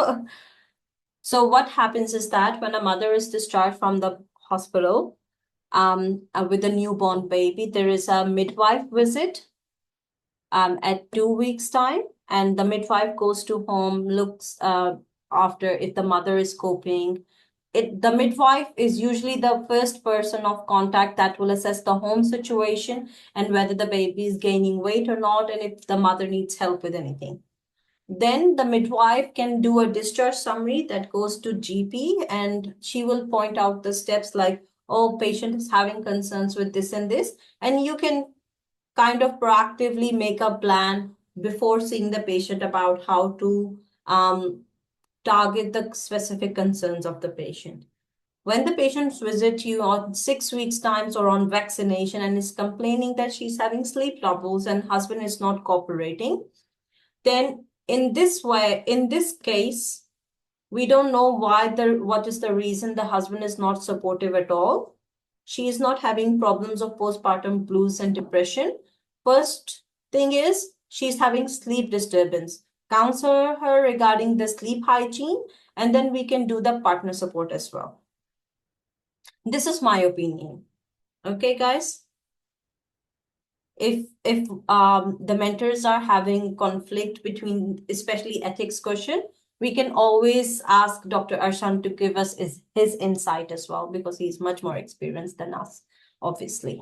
So what happens is that when a mother is discharged from the hospital with a newborn baby, there is a midwife visit at 2 weeks' time, and the midwife goes to home, looks after if the mother is coping. The midwife is usually the first person of contact that will assess the home situation and whether the baby is gaining weight or not, and if the mother needs help with anything. Then the midwife can do a discharge summary that goes to GP, and she will point out the steps like, oh, patient is having concerns with this and this, and you can kind of proactively make a plan before seeing the patient about how to target the specific concerns of the patient. When the patients visit you on 6 weeks' times or on vaccination and is complaining that she's having sleep troubles and husband is not cooperating, then in this case, we don't know what is the reason the husband is not supportive at all. She is not having problems of postpartum blues and depression. First thing is, she's having sleep disturbance. Counsel her regarding the sleep hygiene, and then we can do the partner support as well. This is my opinion. Okay, guys? If the mentors are having conflict between, especially ethics question, we can always ask Dr. Arshan to give us his insight as well, because he's much more experienced than us, obviously.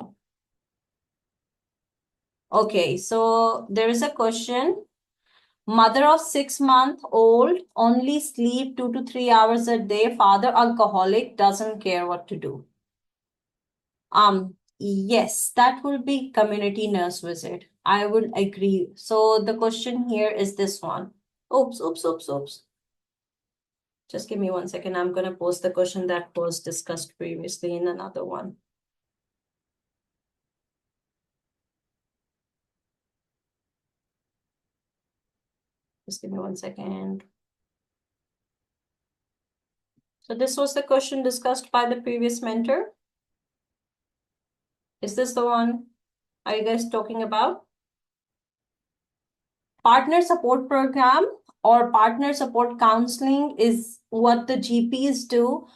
Okay, so there is a question. Mother of 6-month-old only sleep 2 to 3 hours a day. Father alcoholic, doesn't care what to do. Yes, that will be community nurse visit. I would agree. So the question here is this one. Oops. Just give me 1 second. I'm going to post the question that was discussed previously in another one. Just give me 1 second. So this was the question discussed by the previous mentor. Is this the one? are you guys talking about? Partner support program or partner support counseling is what the GPs do.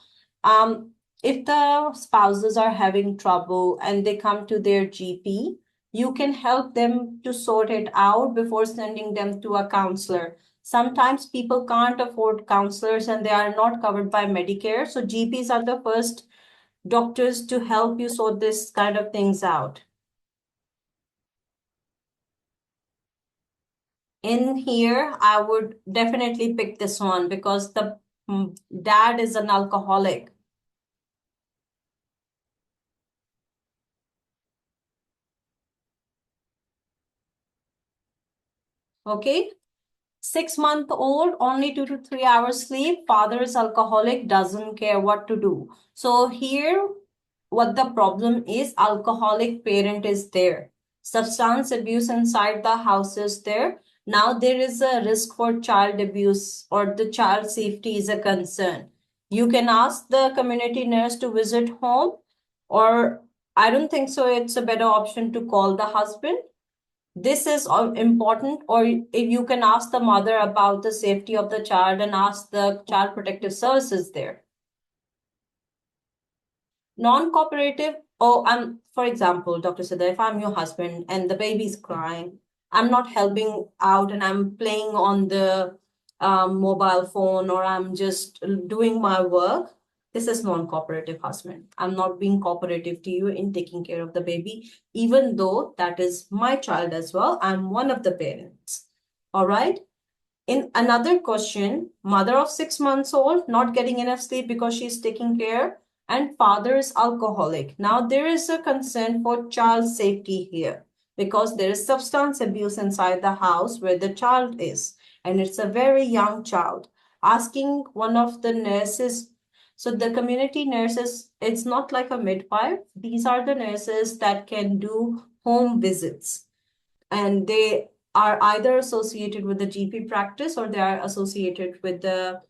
If the spouses are having trouble and they come to their GP, you can help them to sort it out before sending them to a counselor. Sometimes people can't afford counselors and they are not covered by Medicare. So GPs are the first doctors to help you sort this kind of things out. In here, I would definitely pick this one because the dad is an alcoholic. Okay. 6-month-old, only 2 to 3 hours sleep. Father is alcoholic, doesn't care what to do. So here, what the problem is, alcoholic parent is there. Substance abuse inside the house is there. Now there is a risk for child abuse or the child safety is a concern. You can ask the community nurse to visit home, or I don't think so. It's a better option to call the husband. This is important, or if you can ask the mother about the safety of the child and ask the child protective services there. Non-cooperative, oh, for example, Dr. Siddha, if I'm your husband and the baby's crying, I'm not helping out and I'm playing on the mobile phone or I'm just doing my work, this is non-cooperative husband. I'm not being cooperative to you in taking care of the baby, even though that is my child as well. I'm one of the parents. All right. In another question, mother of 6 months old, not getting enough sleep because she's taking care, and father is alcoholic. Now, there is a concern for child safety here because there is substance abuse inside the house where the child is, and it's a very young child. Asking one of the nurses, so the community nurses, it's not like a midwife. These are the nurses that can do home visits, and they are either associated with the GP practice or they are associated with the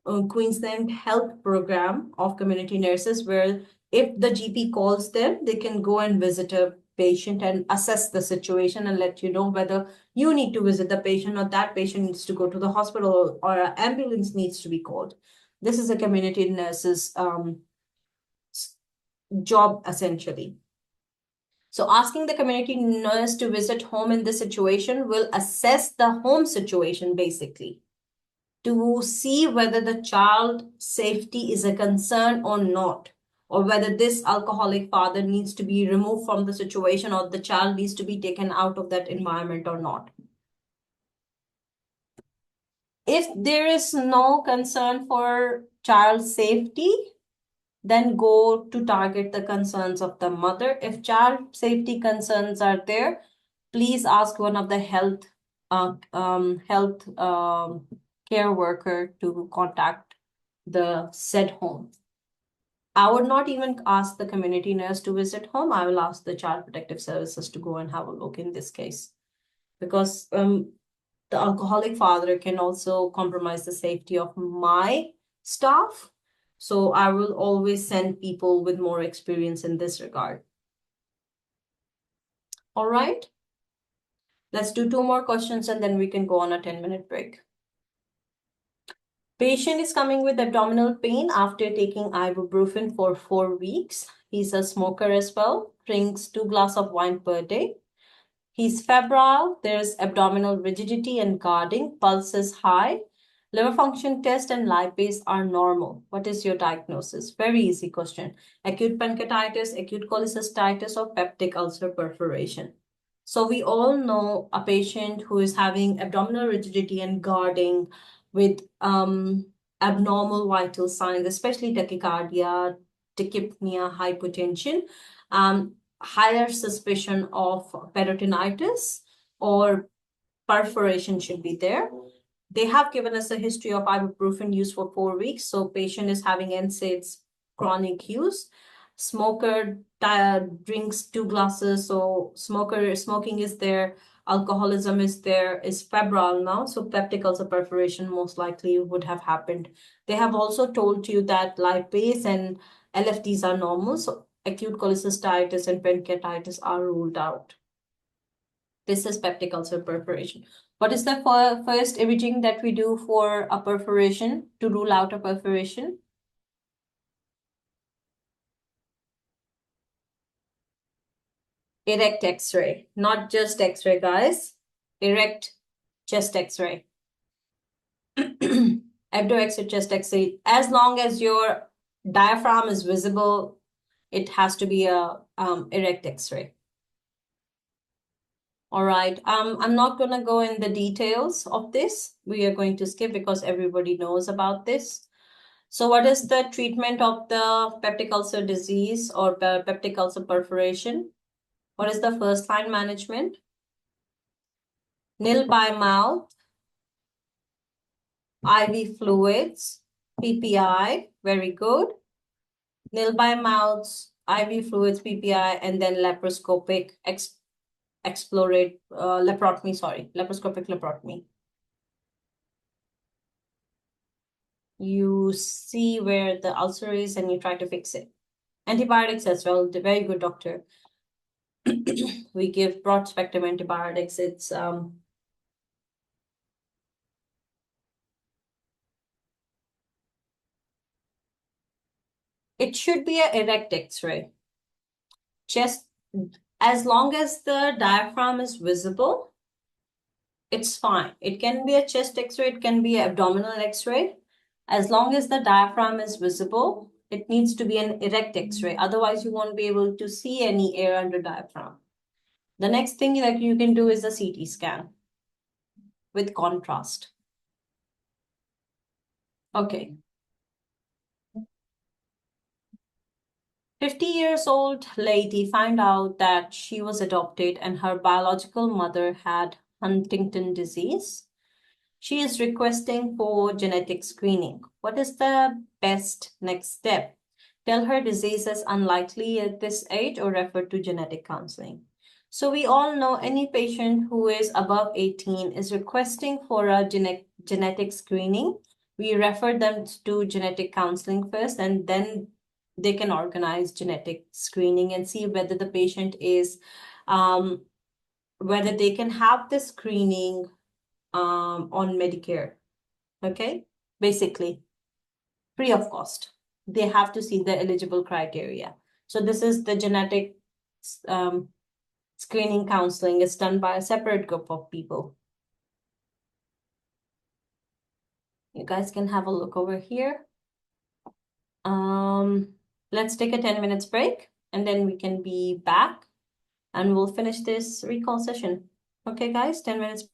Queensland Health Program of community nurses, where if the GP calls them, they can go and visit a patient and assess the situation and let you know whether you need to visit the patient or that patient needs to go to the hospital or an ambulance needs to be called. This is a community nurse's job essentially. So asking the community nurse to visit home in this situation will assess the home situation basically to see whether the child safety is a concern or not, or whether this alcoholic father needs to be removed from the situation or the child needs to be taken out of that environment or not. If there is no concern for child safety, then go to target the concerns of the mother. If child safety concerns are there, please ask one of the health care worker to contact the said home. I would not even ask the community nurse to visit home. I will ask the child protective services to go and have a look in this case, because the alcoholic father can also compromise the safety of my staff. So I will always send people with more experience in this regard. All right. Let's do 2 more questions and then we can go on a 10-minute break. Patient is coming with abdominal pain after taking ibuprofen for 4 weeks. He's a smoker as well, drinks 2 glasses of wine per day. He's febrile, there's abdominal rigidity and guarding, pulse is high, liver function test and lipase are normal. What is your diagnosis? Very easy question. Acute pancreatitis, acute cholecystitis, or peptic ulcer perforation. So we all know a patient who is having abdominal rigidity and guarding with abnormal vital signs, especially tachycardia, tachypnea, hypotension. Higher suspicion of peritonitis or perforation should be there. They have given us a history of ibuprofen use for 4 weeks. So patient is having NSAIDs chronic use. Smoker drinks 2 glasses. So smoking is there. Alcoholism is there, is febrile now. So peptic ulcer perforation most likely would have happened. They have also told you that lipase and LFTs are normal. So acute cholecystitis and pancreatitis are ruled out. This is peptic ulcer perforation. What is the first imaging that we do for a perforation to rule out a perforation? Erect X-ray, not just X-ray, guys. Erect chest X-ray. Abdo X-ray, chest X-ray. As long as your diaphragm is visible, it has to be a erect X-ray. All right. I'm not going to go in the details of this. We are going to skip because everybody knows about this. So what is the treatment of the peptic ulcer disease or peptic ulcer perforation? What is the first line management? Nil by mouth, IV fluids, PPI, very good. Nil by mouth, IV fluids, PPI, and then laparoscopic laparoscopic laparotomy. You see where the ulcer is and you try to fix it. Antibiotics as well, very good, doctor. We give broad spectrum antibiotics. It should be an erect X-ray. Chest, as long as the diaphragm is visible, it's fine. It can be a chest X-ray, it can be an abdominal X-ray. As long as the diaphragm is visible, it needs to be an erect X-ray. Otherwise, you won't be able to see any air under diaphragm. The next thing that you can do is a CT scan with contrast. Okay. 50 years old lady found out that she was adopted and her biological mother had Huntington disease. She is requesting for genetic screening. What is the best next step? Tell her disease is unlikely at this age or refer to genetic counseling. So we all know any patient who is above 18 is requesting for a genetic screening. We refer them to genetic counseling first, and then they can organize genetic screening and see whether the patient is, whether they can have the screening on Medicare. Okay, basically free of cost. They have to see the eligible criteria. So this is the genetic screening counseling. It's done by a separate group of people. You guys can have a look over here. Let's take a 10 minutes break and then we can be back and we'll finish this recall session. Okay, guys, 10 minutes.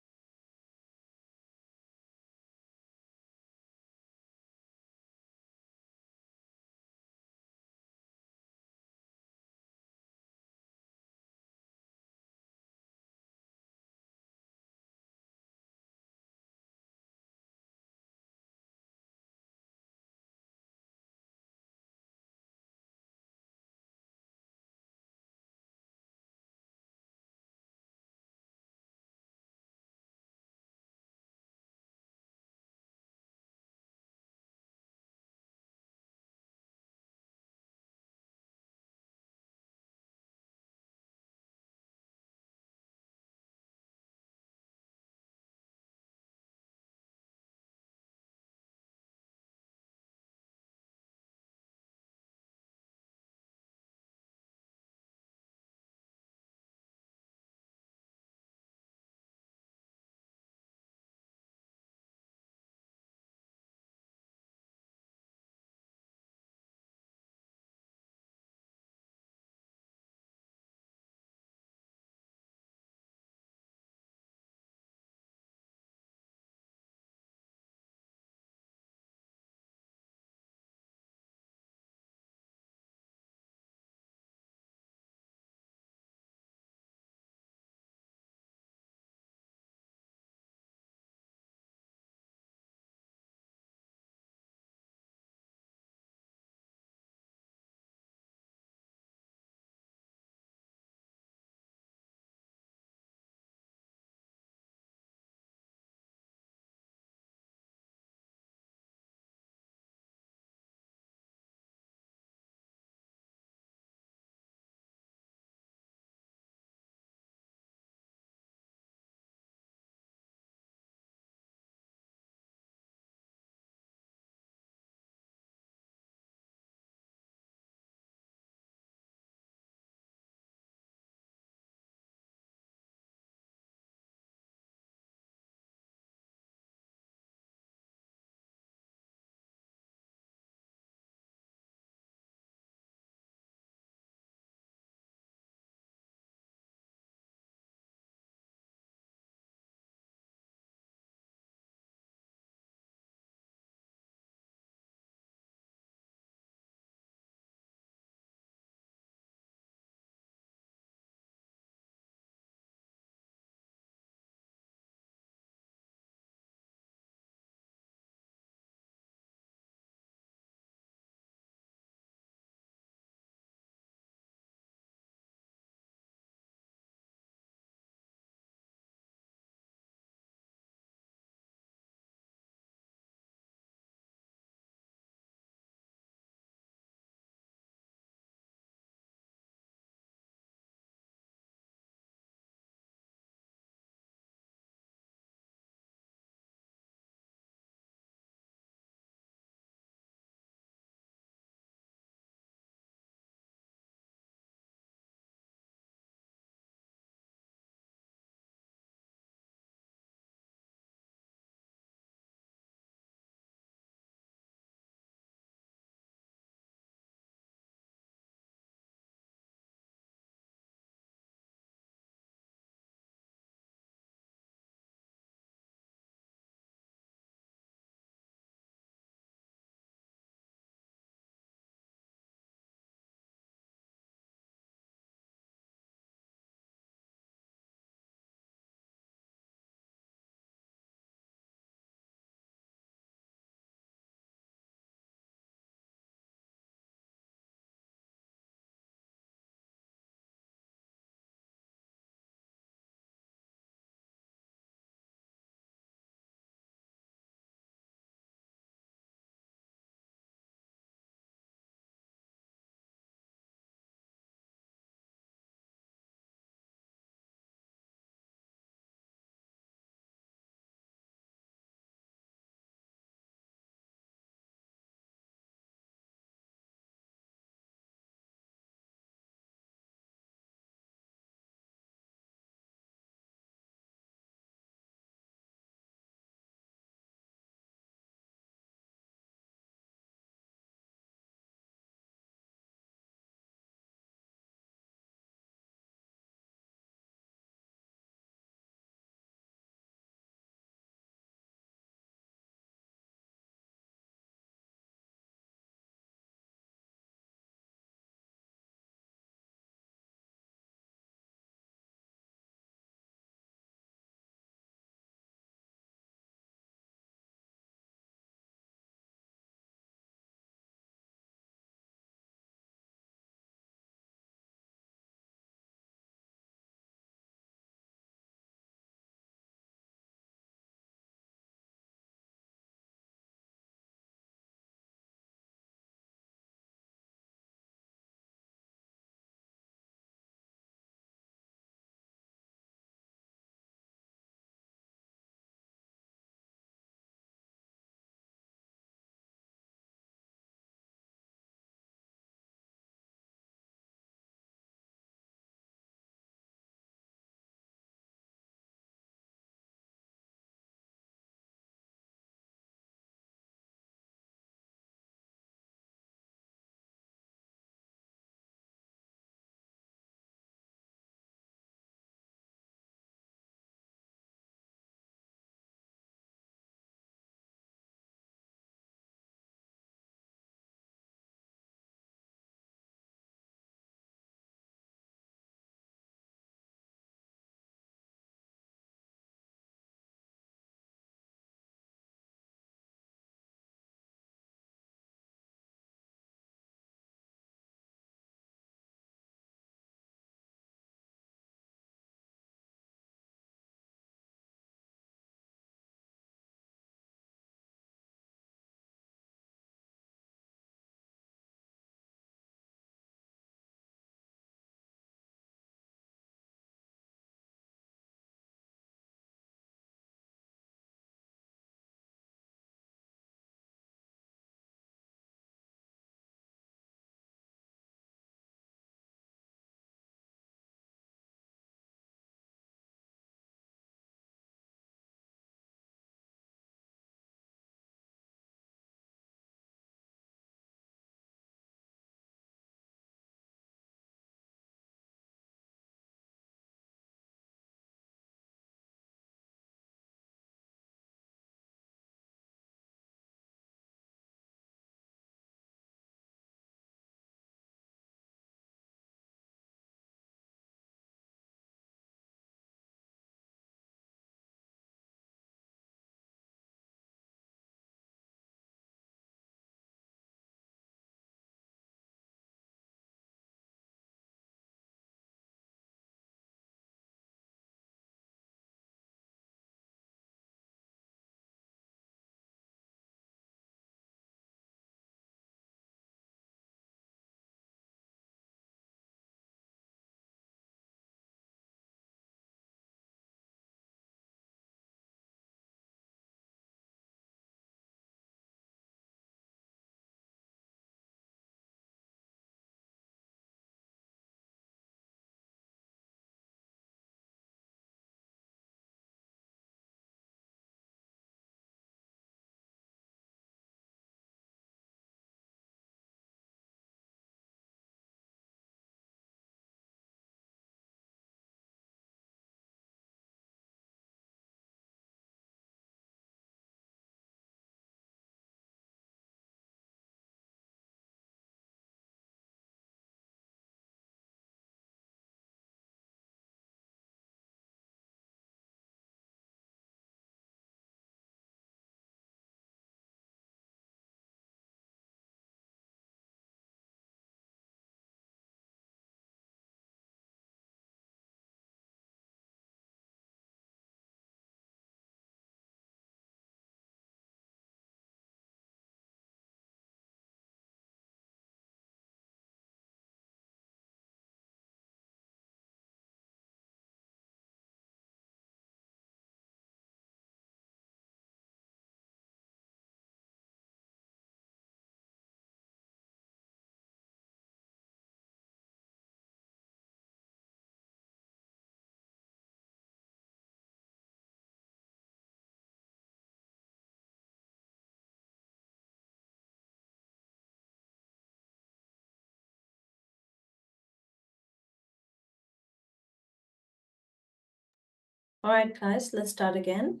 All right, guys, let's start again.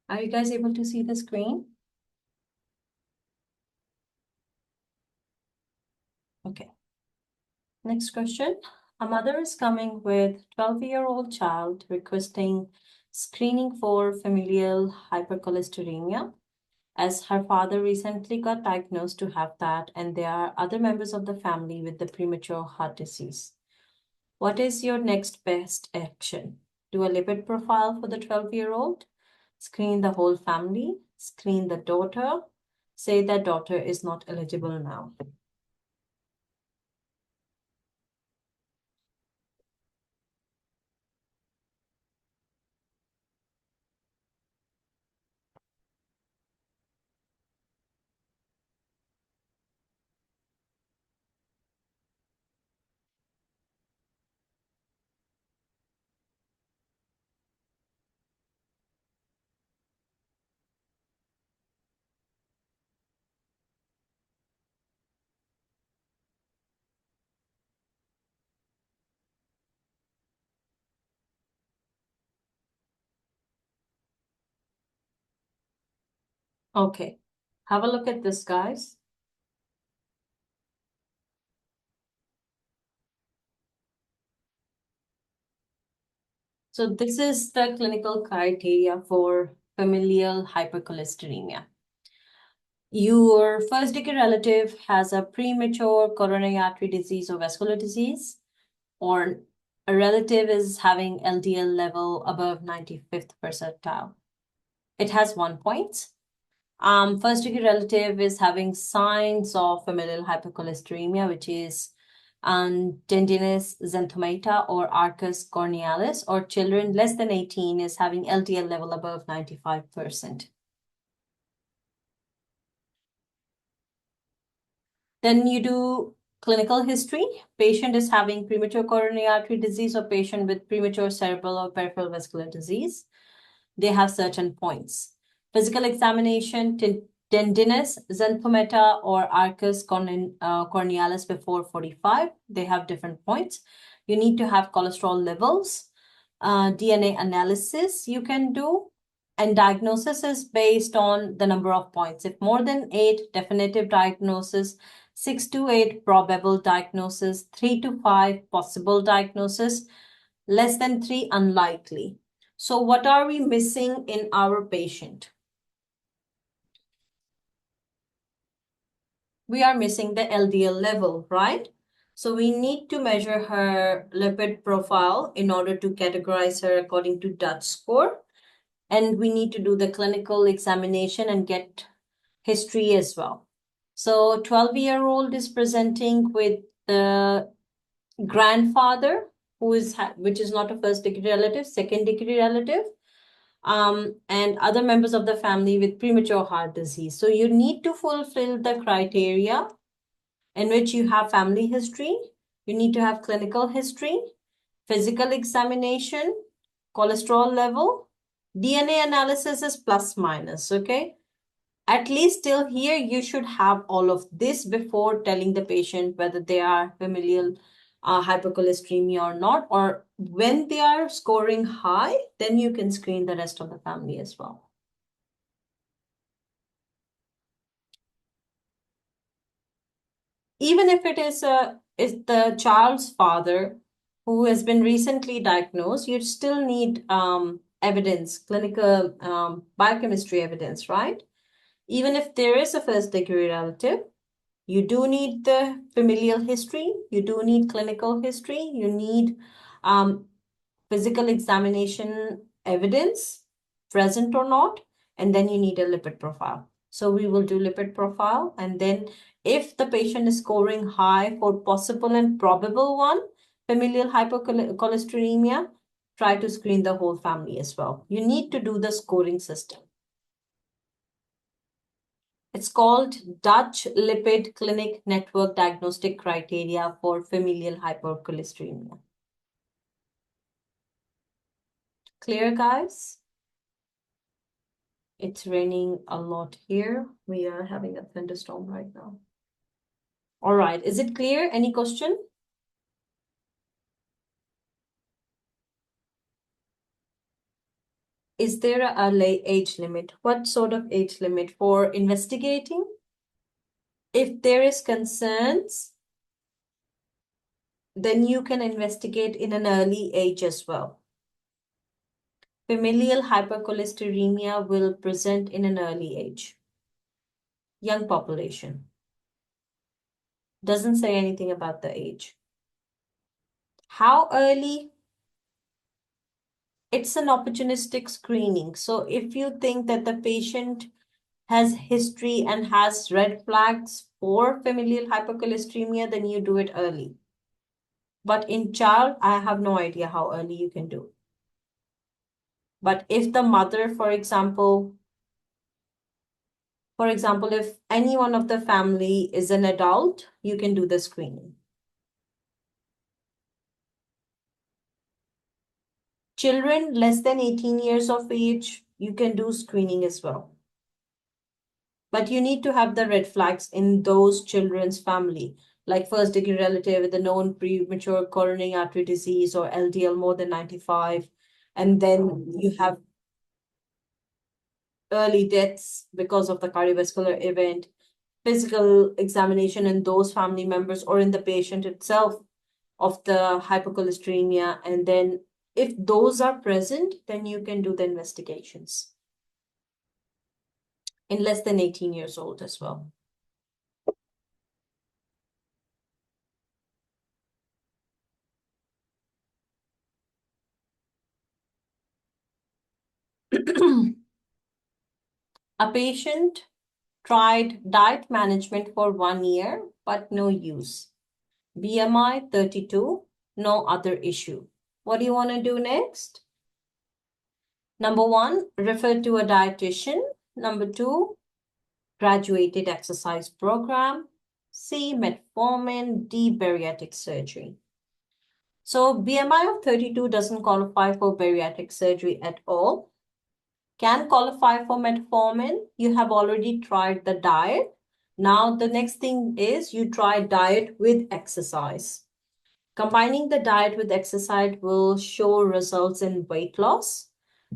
Are you guys able to see the screen? Okay. Next question. A mother is coming with 12-year-old child requesting screening for familial hypercholesterolemia, as her father recently got diagnosed to have that, and there are other members of the family with the premature heart disease. What is your next best action? Do a lipid profile for the 12-year-old, screen the whole family, screen the daughter, say that daughter is not eligible now. Okay, have a look at this, guys. So this is the clinical criteria for familial hypercholesterolemia. Your first degree relative has a premature coronary artery disease or vascular disease, or a relative is having LDL level above 95th percentile. It has 1 point. First degree relative is having signs of familial hypercholesterolemia, which is tendinous xanthomata or arcus cornealis, or children less than 18 is having LDL level above 95%. Then you do clinical history. Patient is having premature coronary artery disease or patient with premature cerebral or peripheral vascular disease. They have certain points. Physical examination, tendinous xanthomata or arcus cornealis before 45. They have different points. You need to have cholesterol levels. DNA analysis you can do. And diagnosis is based on the number of points. If more than 8, definitive diagnosis, 6 to 8, probable diagnosis, 3 to 5, possible diagnosis, less than 3, unlikely. So what are we missing in our patient? We are missing the LDL level, right? So we need to measure her lipid profile in order to categorize her according to Dutch score. And we need to do the clinical examination and get history as well. So 12-year-old is presenting with the grandfather who is which is not a first degree relative, second degree relative, and other members of the family with premature heart disease. So you need to fulfill the criteria in which you have family history, you need to have clinical history, physical examination, cholesterol level, DNA analysis is plus minus, okay? At least till here, you should have all of this before telling the patient whether they are familial hypercholesteremia or not, or when they are scoring high, then you can screen the rest of the family as well. Even if it is the child's father who has been recently diagnosed, you still need evidence, clinical biochemistry evidence, right? Even if there is a first degree relative, you do need the familial history, you do need clinical history, you need physical examination evidence, present or not, and then you need a lipid profile. So we will do lipid profile, and then if the patient is scoring high for possible and probable one, familial hypercholesterolemia, try to screen the whole family as well. You need to do the scoring system. It's called Dutch Lipid Clinic Network Diagnostic Criteria for Familial Hypercholesterolemia. Clear, guys? It's raining a lot here. We are having a thunderstorm right now. All right. Is it clear? Any question? Is there a age limit? What sort of age limit for investigating? If there is concerns, then you can investigate in an early age as well. Familial hypercholesterolemia will present in an early age. Young population. Doesn't say anything about the age. How early? It's an opportunistic screening. So if you think that the patient has history and has red flags for familial hypercholesteremia, then you do it early. But in child, I have no idea how early you can do. But if the mother, for example, if any one of the family is an adult, you can do the screening. Children less than 18 years of age, you can do screening as well. But you need to have the red flags in those children's family, like first degree relative with a known premature coronary artery disease or LDL more than 95. And then you have early deaths because of the cardiovascular event, physical examination in those family members or in the patient itself of the hypercholesteremia. And then if those are present, then you can do the investigations in less than 18 years old as well. A patient tried diet management for 1 year, but no use. BMI 32, no other issue. What do you want to do next? Number one, refer to a dietitian. Number two, graduated exercise program. C, metformin. D, bariatric surgery. So BMI of 32 doesn't qualify for bariatric surgery at all. Can qualify for metformin. You have already tried the diet. Now the next thing is you try diet with exercise. Combining the diet with exercise will show results in weight loss.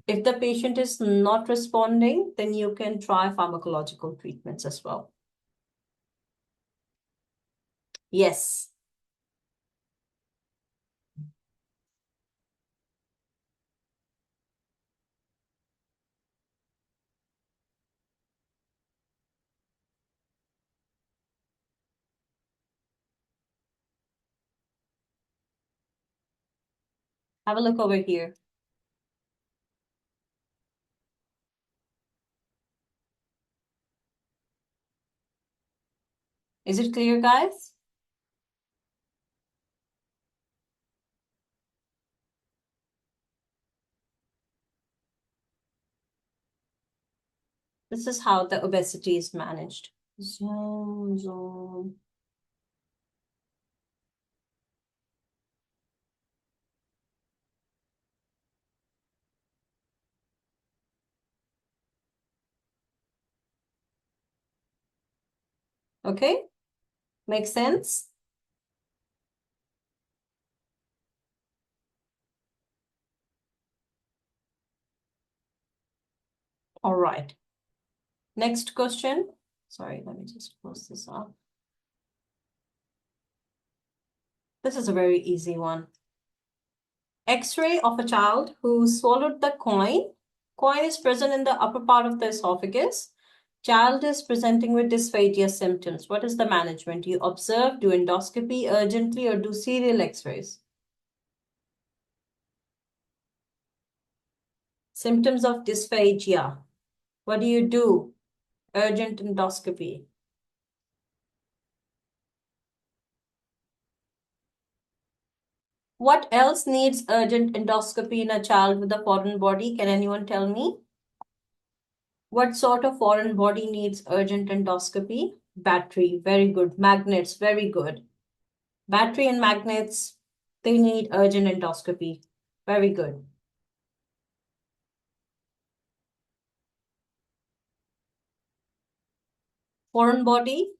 If the patient is not responding, then you can try pharmacological treatments as well. Yes. Have a look over here. Is it clear, guys? This is how the obesity is managed. Zoom, zoom. Okay, makes sense? All right. Next question. Sorry, let me just close this up. This is a very easy one. X-ray of a child who swallowed the coin. Coin is present in the upper part of the esophagus. Child is presenting with dysphagia symptoms. What is the management? You observe, do endoscopy urgently, or do serial X-rays? Symptoms of dysphagia. What do you do? Urgent endoscopy. What else needs urgent endoscopy in a child with a foreign body? Can anyone tell me? What sort of foreign body needs urgent endoscopy? Battery, very good. Magnets, very good. Battery and magnets, they need urgent endoscopy. Very good. Foreign body,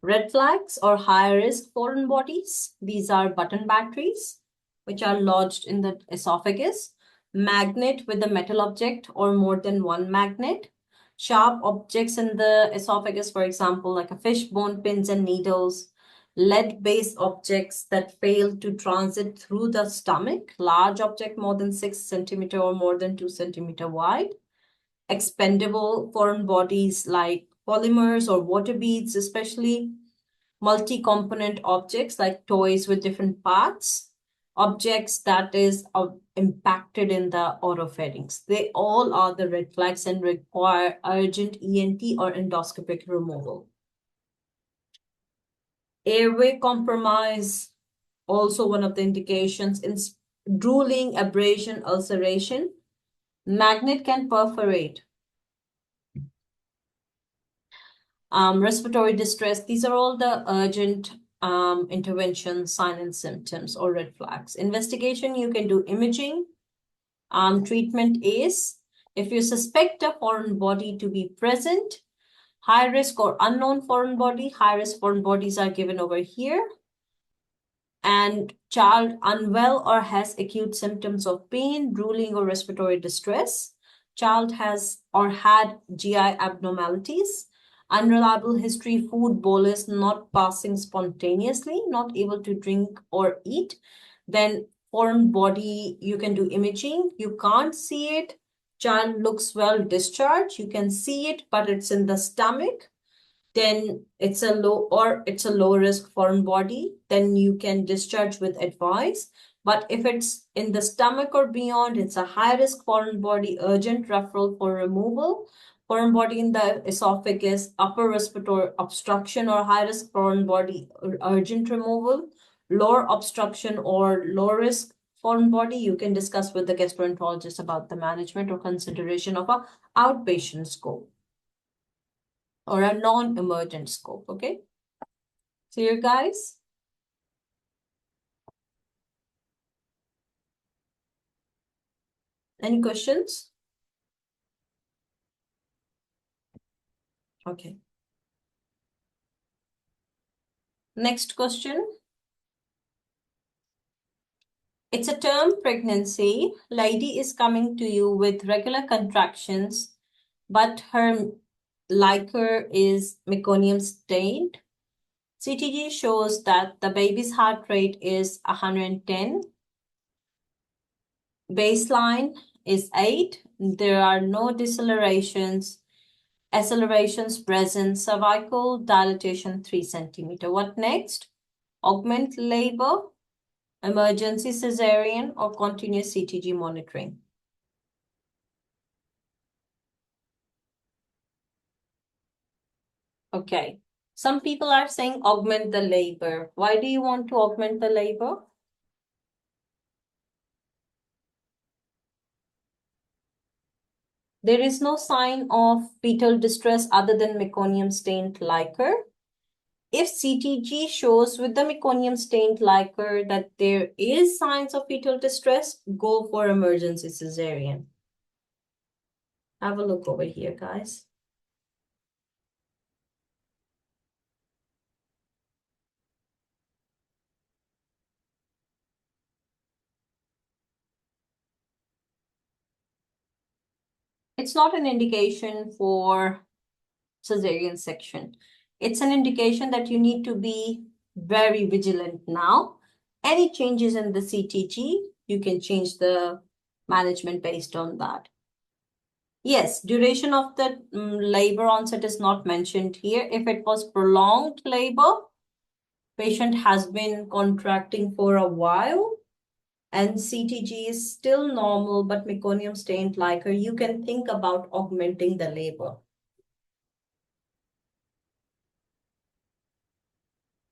Red flags or high-risk foreign bodies. These are button batteries, which are lodged in the esophagus. Magnet with a metal object or more than one magnet. Sharp objects in the esophagus, for example, like a fish bone, pins and needles. Lead-based objects that fail to transit through the stomach. Large object more than 6 centimeter or more than 2 centimeter wide. Expendable foreign bodies like polymers or water beads, especially multi-component objects like toys with different parts, objects that is impacted in the oropharynx. They all are the red flags and require urgent ENT or endoscopic removal. Airway compromise, also one of the indications in drooling, abrasion, ulceration. Magnet can perforate. Respiratory distress, these are all the urgent intervention sign and symptoms or red flags. Investigation, you can do imaging. Treatment is, if you suspect a foreign body to be present, high risk or unknown foreign body, high risk foreign bodies are given over here. And child unwell or has acute symptoms of pain, drooling or respiratory distress. Child has or had GI abnormalities. Unreliable history, food bolus not passing spontaneously, not able to drink or eat. Then foreign body, you can do imaging. You can't see it. Child looks well discharged. You can see it, but it's in the stomach. Then it's a low risk foreign body. Then you can discharge with advice. But if it's in the stomach or beyond, it's a high risk foreign body, urgent referral for removal. Foreign body in the esophagus, upper respiratory obstruction or high risk foreign body, urgent removal. Lower obstruction or low risk foreign body, you can discuss with the gastroenterologist about the management or consideration of a outpatient scope or a non-emergent scope, okay? Clear, guys? Any questions? Okay. Next question. It's a term pregnancy. Lady is coming to you with regular contractions, but her liquor is meconium stained. CTG shows that the baby's heart rate is 110. Baseline is 8. There are no decelerations. Accelerations present, cervical dilatation 3 centimeter. What next? Augment labor, emergency cesarean, or continuous CTG monitoring. Okay. Some people are saying augment the labor. Why do you want to augment the labor? There is no sign of fetal distress other than meconium stained liquor. If CTG shows with the meconium stained liquor that there is signs of fetal distress, go for emergency cesarean. Have a look over here, guys. It's not an indication for cesarean section. It's an indication that you need to be very vigilant now. Any changes in the CTG, you can change the management based on that. Yes, duration of the labor onset is not mentioned here. If it was prolonged labor, patient has been contracting for a while, and CTG is still normal, but meconium stained liquor, you can think about augmenting the labor.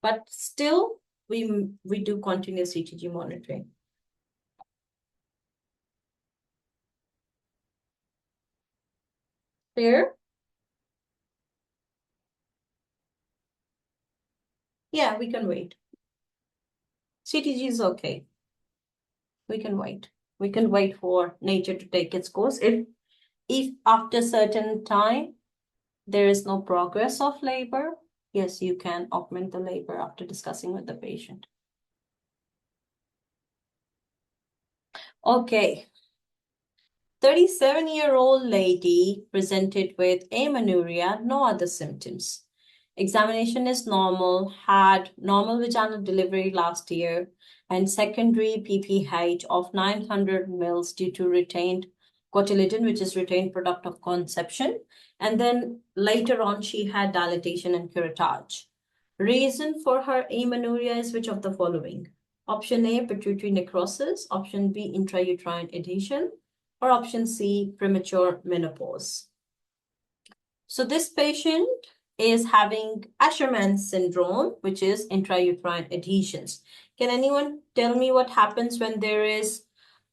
But still, we do continuous CTG monitoring. Clear? Yeah, we can wait. CTG is okay. We can wait. We can wait for nature to take its course. If after certain time there is no progress of labor, Yes, you can augment the labor after discussing with the patient. Okay. 37-year-old lady presented with amenorrhea, no other symptoms. Examination is normal, had normal vaginal delivery last year, and secondary PPH of 900 mils due to retained cotyledon, which is retained product of conception. And then later on, she had dilatation and curettage. Reason for her amenorrhea is which of the following? Option A, pituitary necrosis. Option B, intrauterine adhesion. Or option C, premature menopause. So this patient is having Asherman syndrome, which is intrauterine adhesions. Can anyone tell me what happens when there is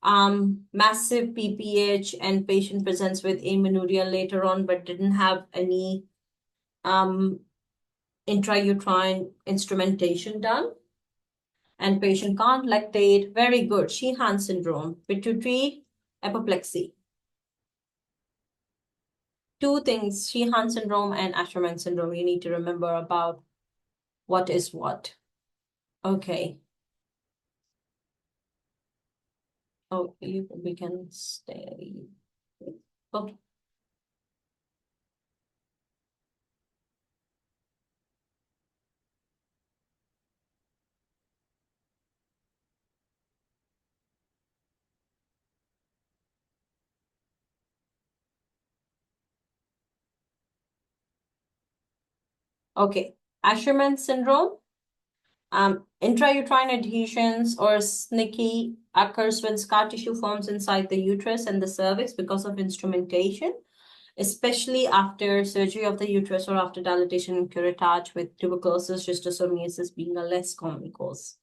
massive PPH and patient presents with amenorrhea later on but didn't have any intrauterine instrumentation done? And patient can't lactate. Very good. Sheehan syndrome, pituitary apoplexy. Two things, Sheehan syndrome and Asherman syndrome, you need to remember about what is what. Okay. Oh, we can stay. Okay. Okay. Asherman syndrome, intrauterine adhesions or SNCI occurs when scar tissue forms inside the uterus and the cervix because of instrumentation, especially after surgery of the uterus or after dilatation and curettage, with tuberculosis, schistosomiasis being a less common cause.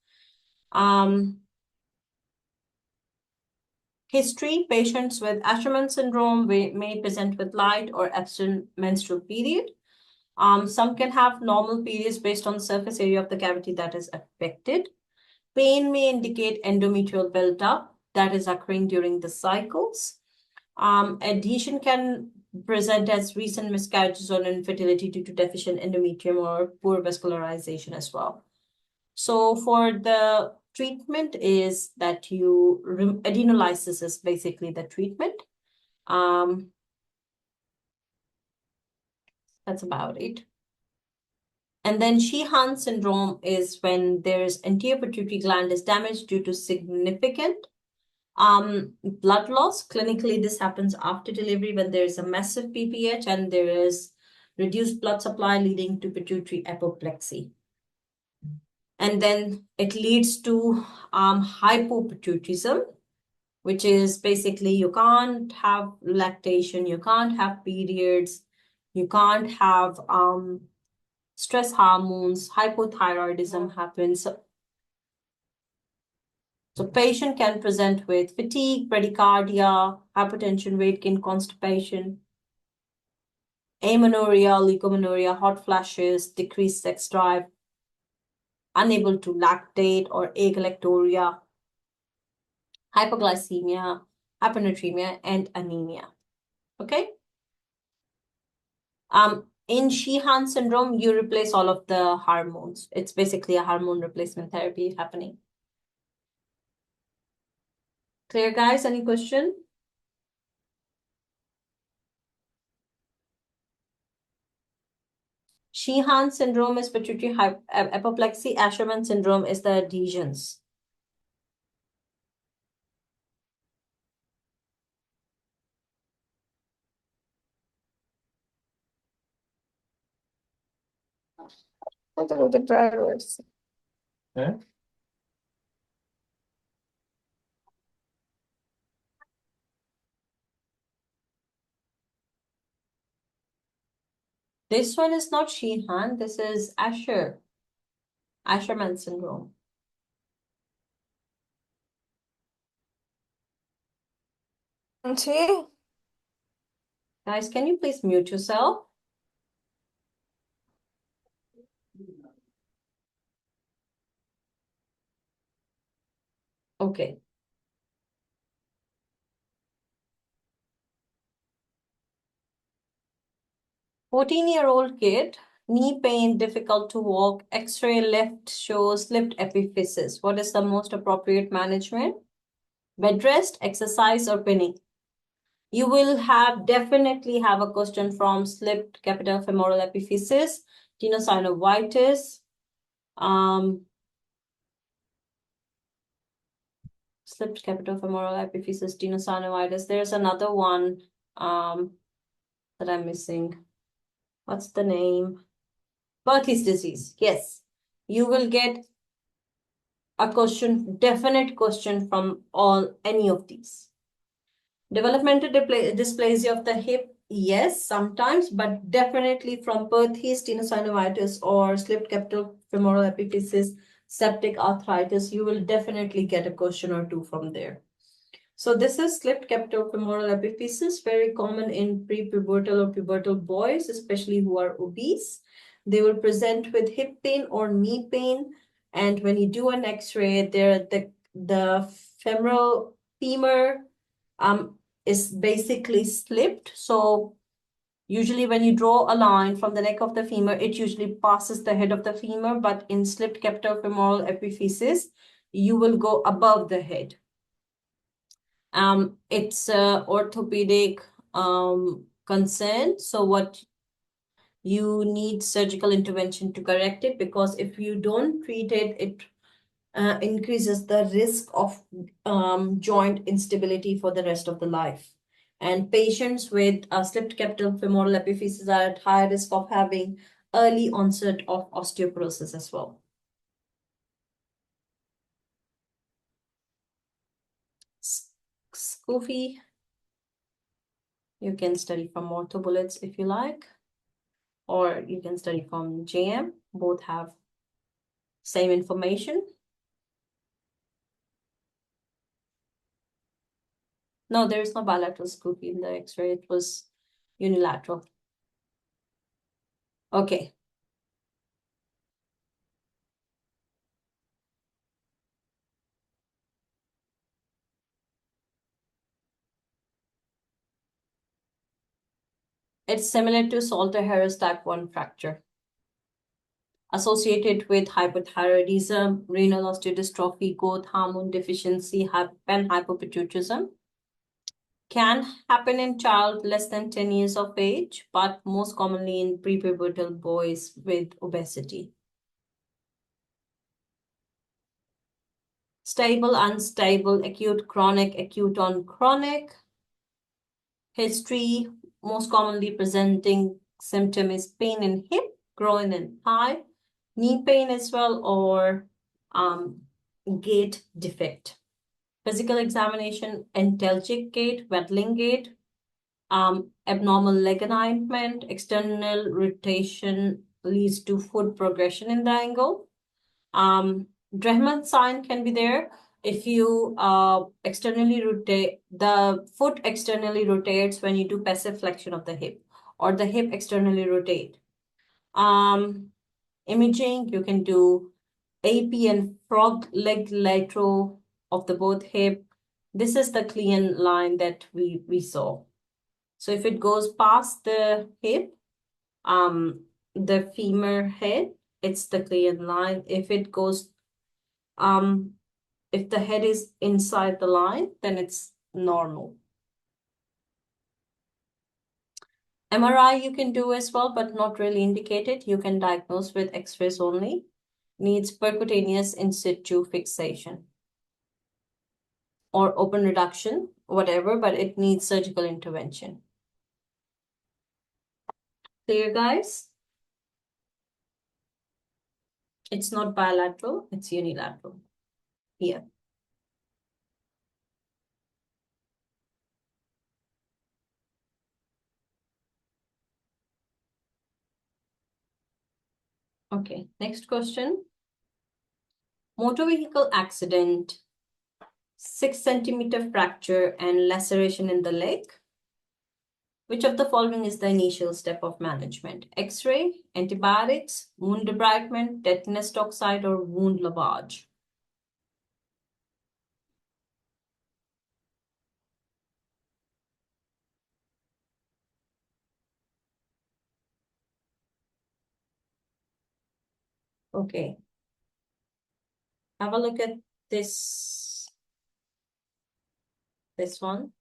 History, patients with Asherman syndrome may present with light or absent menstrual period. Some can have normal periods based on the surface area of the cavity that is affected. Pain may indicate endometrial buildup that is occurring during the cycles. Adhesion can present as recent miscarriages or infertility due to deficient endometrium or poor vascularization as well. So for the treatment is that adenolysis is basically the treatment. That's about it. And then Sheehan syndrome is when there's anterior pituitary gland is damaged due to significant blood loss. Clinically, this happens after delivery when there is a massive PPH and there is reduced blood supply leading to pituitary apoplexy. And then it leads to hypopituitarism, which is basically you can't have lactation, you can't have periods, you can't have stress hormones, hypothyroidism happens. So patient can present with fatigue, bradycardia, hypertension, weight gain, constipation, amenorrhea, leukomenorrhea, hot flashes, decreased sex drive, unable to lactate or agalactorrhea, hypoglycemia, hyponatremia, and anemia. Okay? In Sheehan syndrome, you replace all of the hormones. It's basically a hormone replacement therapy happening. Clear, guys? Any question? Sheehan syndrome is pituitary apoplexy. Asherman syndrome is the adhesions. What are the drivers? Yeah. This one is not Sheehan. This is Asherman syndrome. See? Guys, can you please mute yourself? Okay. 14-year-old kid Knee pain, difficult to walk. X-ray left shows slipped epiphysis. What is the most appropriate management? Bed rest, exercise, or pinning? You will definitely have a question from slipped capital femoral epiphysis, tenosynovitis, slipped capital femoral epiphysis, tenosynovitis. There's another one that I'm missing. What's the name? Perthes disease. Yes, you will get a question, definite question from any of these. Developmental dysplasia of the hip, yes, sometimes, but definitely from Perthes, tenosynovitis, or slipped capital femoral epiphysis, septic arthritis, you will definitely get a question or two from there. So this is slipped capital femoral epiphysis, very common in pre-pubertal or pubertal boys, especially who are obese. They will present with hip pain or knee pain, and when you do an X-ray, the femoral femur is basically slipped. So usually when you draw a line from the neck of the femur, it usually passes the head of the femur, but in slipped capital femoral epiphysis, you will go above the head. It's a orthopedic concern. So what you need surgical intervention to correct it, because if you don't treat it, it increases the risk of joint instability for the rest of the life. And patients with slipped capital femoral epiphysis are at higher risk of having early onset of osteoporosis as well. SCOFI, you can study from orthobullets if you like, or you can study from JM. Both have same information. No, there is no bilateral SCOFI in the X-ray. It was unilateral. Okay. It's similar to Salter-Harris type 1 fracture, associated with hypothyroidism, renal osteodystrophy, growth hormone deficiency, panhypopituitarism. Can happen in child less than 10 years of age, but most commonly in prepubertal boys with obesity. Stable, unstable, acute, chronic, acute on chronic. History, most commonly presenting symptom is pain in hip, groin, and thigh, knee pain as well, or gait defect. Physical examination, antalgic gait, waddling gait, abnormal leg alignment, external rotation leads to foot progression in the angle. Drehman sign can be there. If you externally rotate, the foot externally rotates when you do passive flexion of the hip, or the hip externally rotate. Imaging, you can do AP and frog leg lateral of the both hip. This is the Klein line that we saw. So if it goes past the hip, the femur head, it's the Klein line. If it goes if the head is inside the line, then it's normal. MRI you can do as well, but not really indicated. You can diagnose with X-rays only. Needs percutaneous in situ fixation or open reduction, whatever, but it needs surgical intervention. Clear, guys? It's not bilateral, it's unilateral. Here. Okay, next question. Motor vehicle accident, 6 centimeter fracture and laceration in the leg. Which of the following is the initial step of management? X-ray, antibiotics, wound debridement, tetanus toxoid, or wound lavage? Okay. Have a look at this one.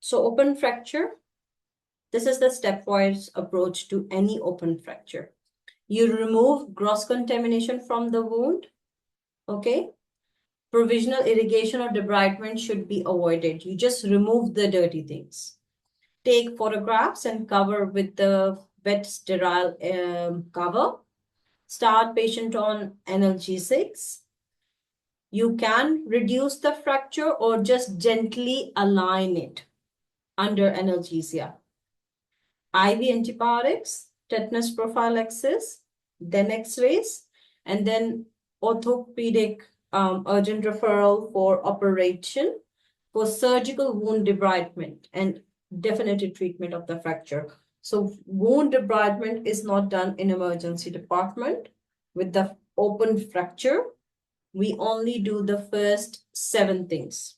So open fracture, this is the stepwise approach to any open fracture. You remove gross contamination from the wound, okay? Provisional irrigation or debridement should be avoided. You just remove the dirty things. Take photographs and cover with the wet sterile cover. Start patient on analgesics. You can reduce the fracture or just gently align it under analgesia. IV antibiotics, tetanus prophylaxis, then X-rays, and then orthopedic urgent referral for operation for surgical wound debridement and definitive treatment of the fracture. So wound debridement is not done in emergency department. With the open fracture, we only do the first 7 things.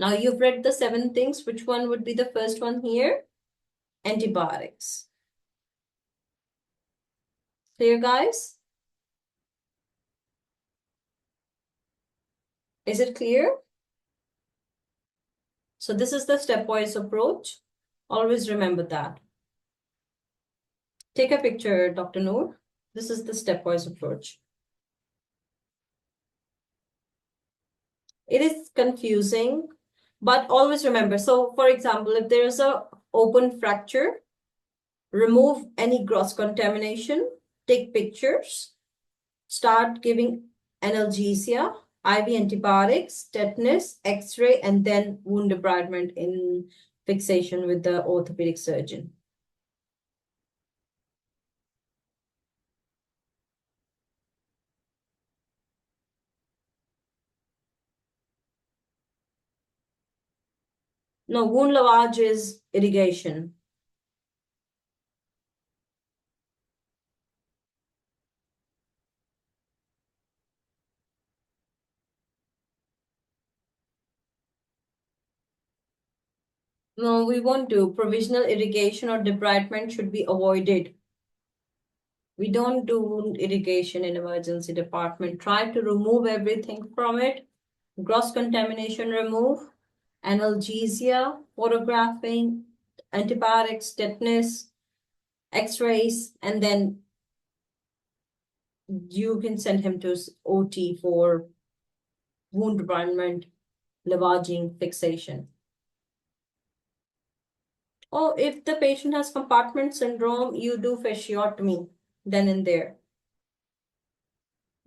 Now you've read the 7 things. Which one would be the first one here? Antibiotics. Clear, guys? Is it clear? So this is the stepwise approach. Always remember that. Take a picture, Dr. Noor. This is the stepwise approach. It is confusing, but always remember. So for example, if there is a open fracture, remove any gross contamination, take pictures, start giving analgesia, IV antibiotics, tetanus, X-ray, and then wound debridement in fixation with the orthopedic surgeon. No, wound lavage is irrigation. No, we won't do. Provisional irrigation or debridement should be avoided. We don't do wound irrigation in emergency department. Try to remove everything from it. Gross contamination remove, analgesia, photographing, antibiotics, tetanus, X-rays, and then you can send him to OT for wound debridement, lavaging, fixation. Oh, if the patient has compartment syndrome, you do fasciotomy then and there.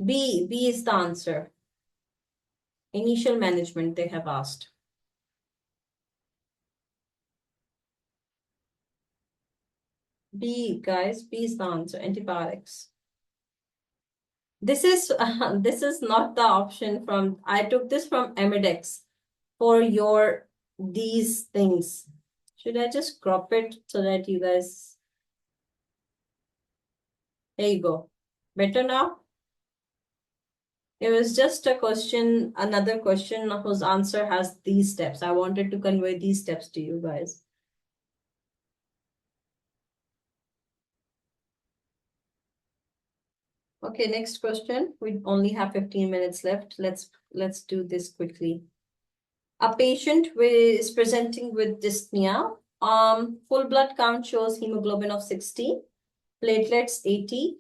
B is the answer. Initial management, they have asked. B, guys, B is the answer, antibiotics. This is not the option from, I took this from Emidex for your, these things. Should I just crop it so that you guys, there you go. Better now? It was just a question, another question whose answer has these steps. I wanted to convey these steps to you guys. Okay, next question. We only have 15 minutes left. Let's do this quickly. A patient is presenting with dyspnea. Full blood count shows hemoglobin of 60, platelets 80,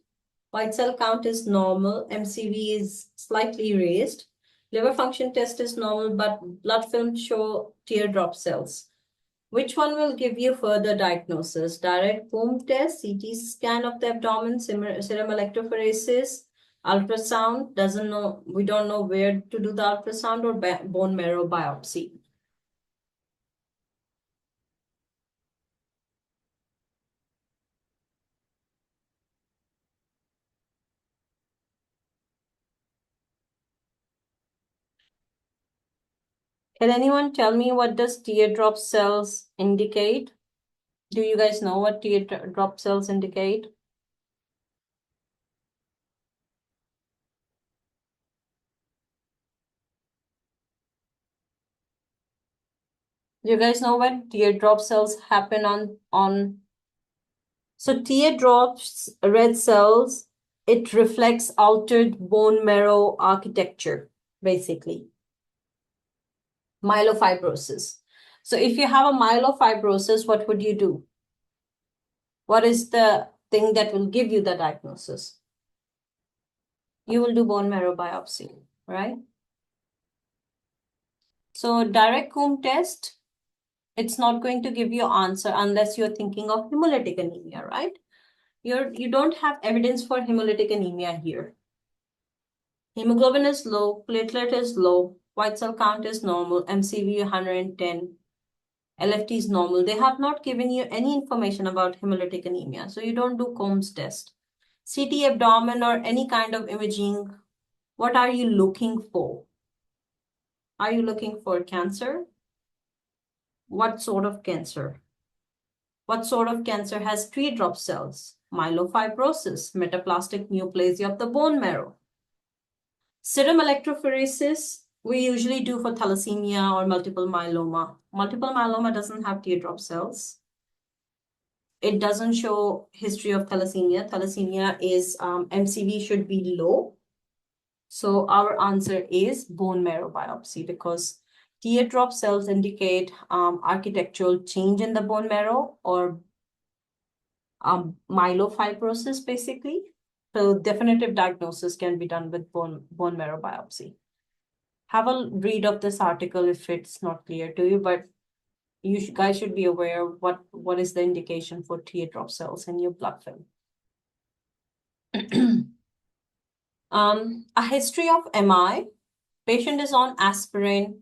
white cell count is normal, MCV is slightly raised, liver function test is normal, but blood film show teardrop cells. Which one will give you further diagnosis? Direct womb test, CT scan of the abdomen, serum electrophoresis, ultrasound, we don't know where to do the ultrasound, or bone marrow biopsy. Can anyone tell me what does teardrop cells indicate? Do you guys know what teardrop cells indicate? Do you guys know when teardrop cells happen on So teardrops, red cells, it reflects altered bone marrow architecture, basically. Myelofibrosis. So if you have a myelofibrosis, what would you do? What is the thing that will give you the diagnosis? You will do bone marrow biopsy, right? So direct comb test, it's not going to give you answer unless you're thinking of hemolytic anemia, right? You don't have evidence for hemolytic anemia here. Hemoglobin is low, platelet is low, white cell count is normal, MCV 110, LFT is normal. They have not given you any information about hemolytic anemia, so you don't do Combs test. CT abdomen or any kind of imaging, what are you looking for? Are you looking for cancer? What sort of cancer? What sort of cancer has teardrop cells? Myelofibrosis, metaplastic neoplasia of the bone marrow. Serum electrophoresis, we usually do for thalassemia or multiple myeloma. Multiple myeloma doesn't have teardrop cells. It doesn't show history of thalassemia. Thalassemia is MCV should be low. So our answer is bone marrow biopsy because teardrop cells indicate architectural change in the bone marrow or myelofibrosis, basically. So definitive diagnosis can be done with bone marrow biopsy. Have a read of this article if it's not clear to you, but you guys should be aware of what is the indication for teardrop cells in your blood film. A history of MI. Patient is on aspirin,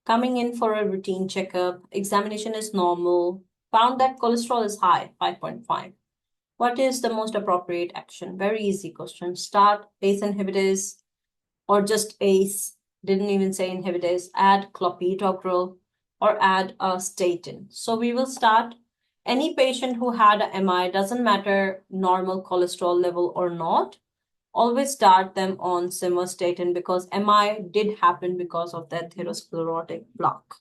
coming in for a routine checkup. Examination is normal. Found that cholesterol is high, 5.5. What is the most appropriate action? Very easy question. Start ACE inhibitors or just ACE. Didn't even say inhibitors. Add clopidogrel or add a statin. So we will start any patient who had a MI, doesn't matter normal cholesterol level or not, always start them on simvastatin because MI did happen because of the atherosclerotic block.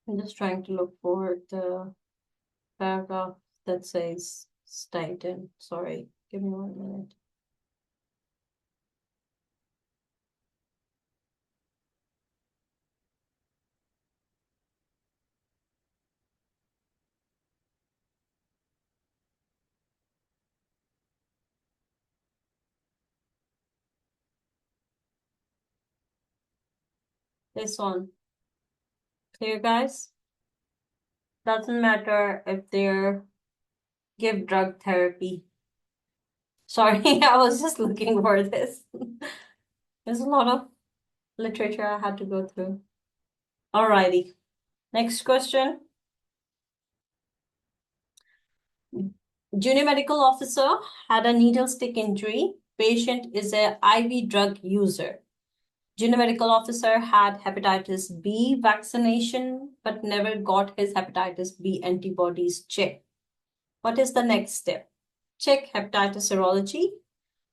I'm just trying to look for the paragraph that says statin. Sorry, give me 1 minute. This one. Clear, guys? Doesn't matter if they're give drug therapy. Sorry, I was just looking for this. There's a lot of literature I had to go through. Alrighty. Next question. Junior medical officer had a needle stick injury. Patient is a IV drug user. Junior medical officer had hepatitis B vaccination, but never got his hepatitis B antibodies checked. What is the next step? Check hepatitis serology.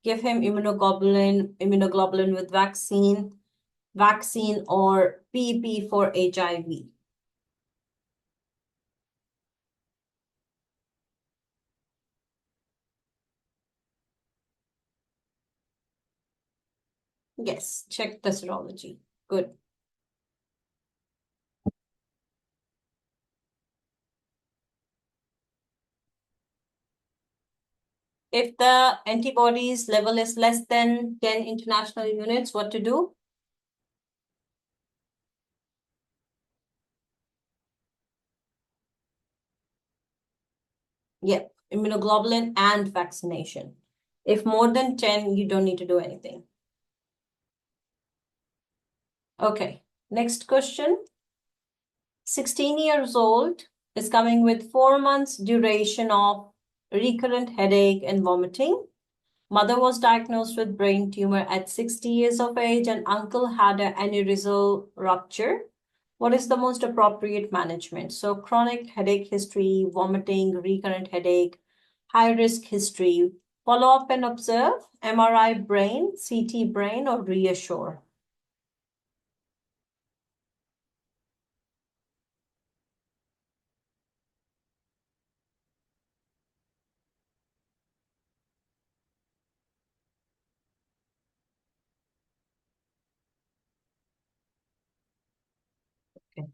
Give him immunoglobulin with vaccine or PEP for HIV. Yes, check the serology. Good. If the antibodies level is less than 10 international units, what to do? Yep, immunoglobulin and vaccination. If more than 10, you don't need to do anything. Okay, next question. 16 years old is coming with 4 months duration of recurrent headache and vomiting. Mother was diagnosed with brain tumor at 60 years of age and uncle had an aneurysmal rupture. What is the most appropriate management? So chronic headache history, vomiting, recurrent headache, high risk history. Follow up and observe, MRI brain, CT brain, or reassure. Okay.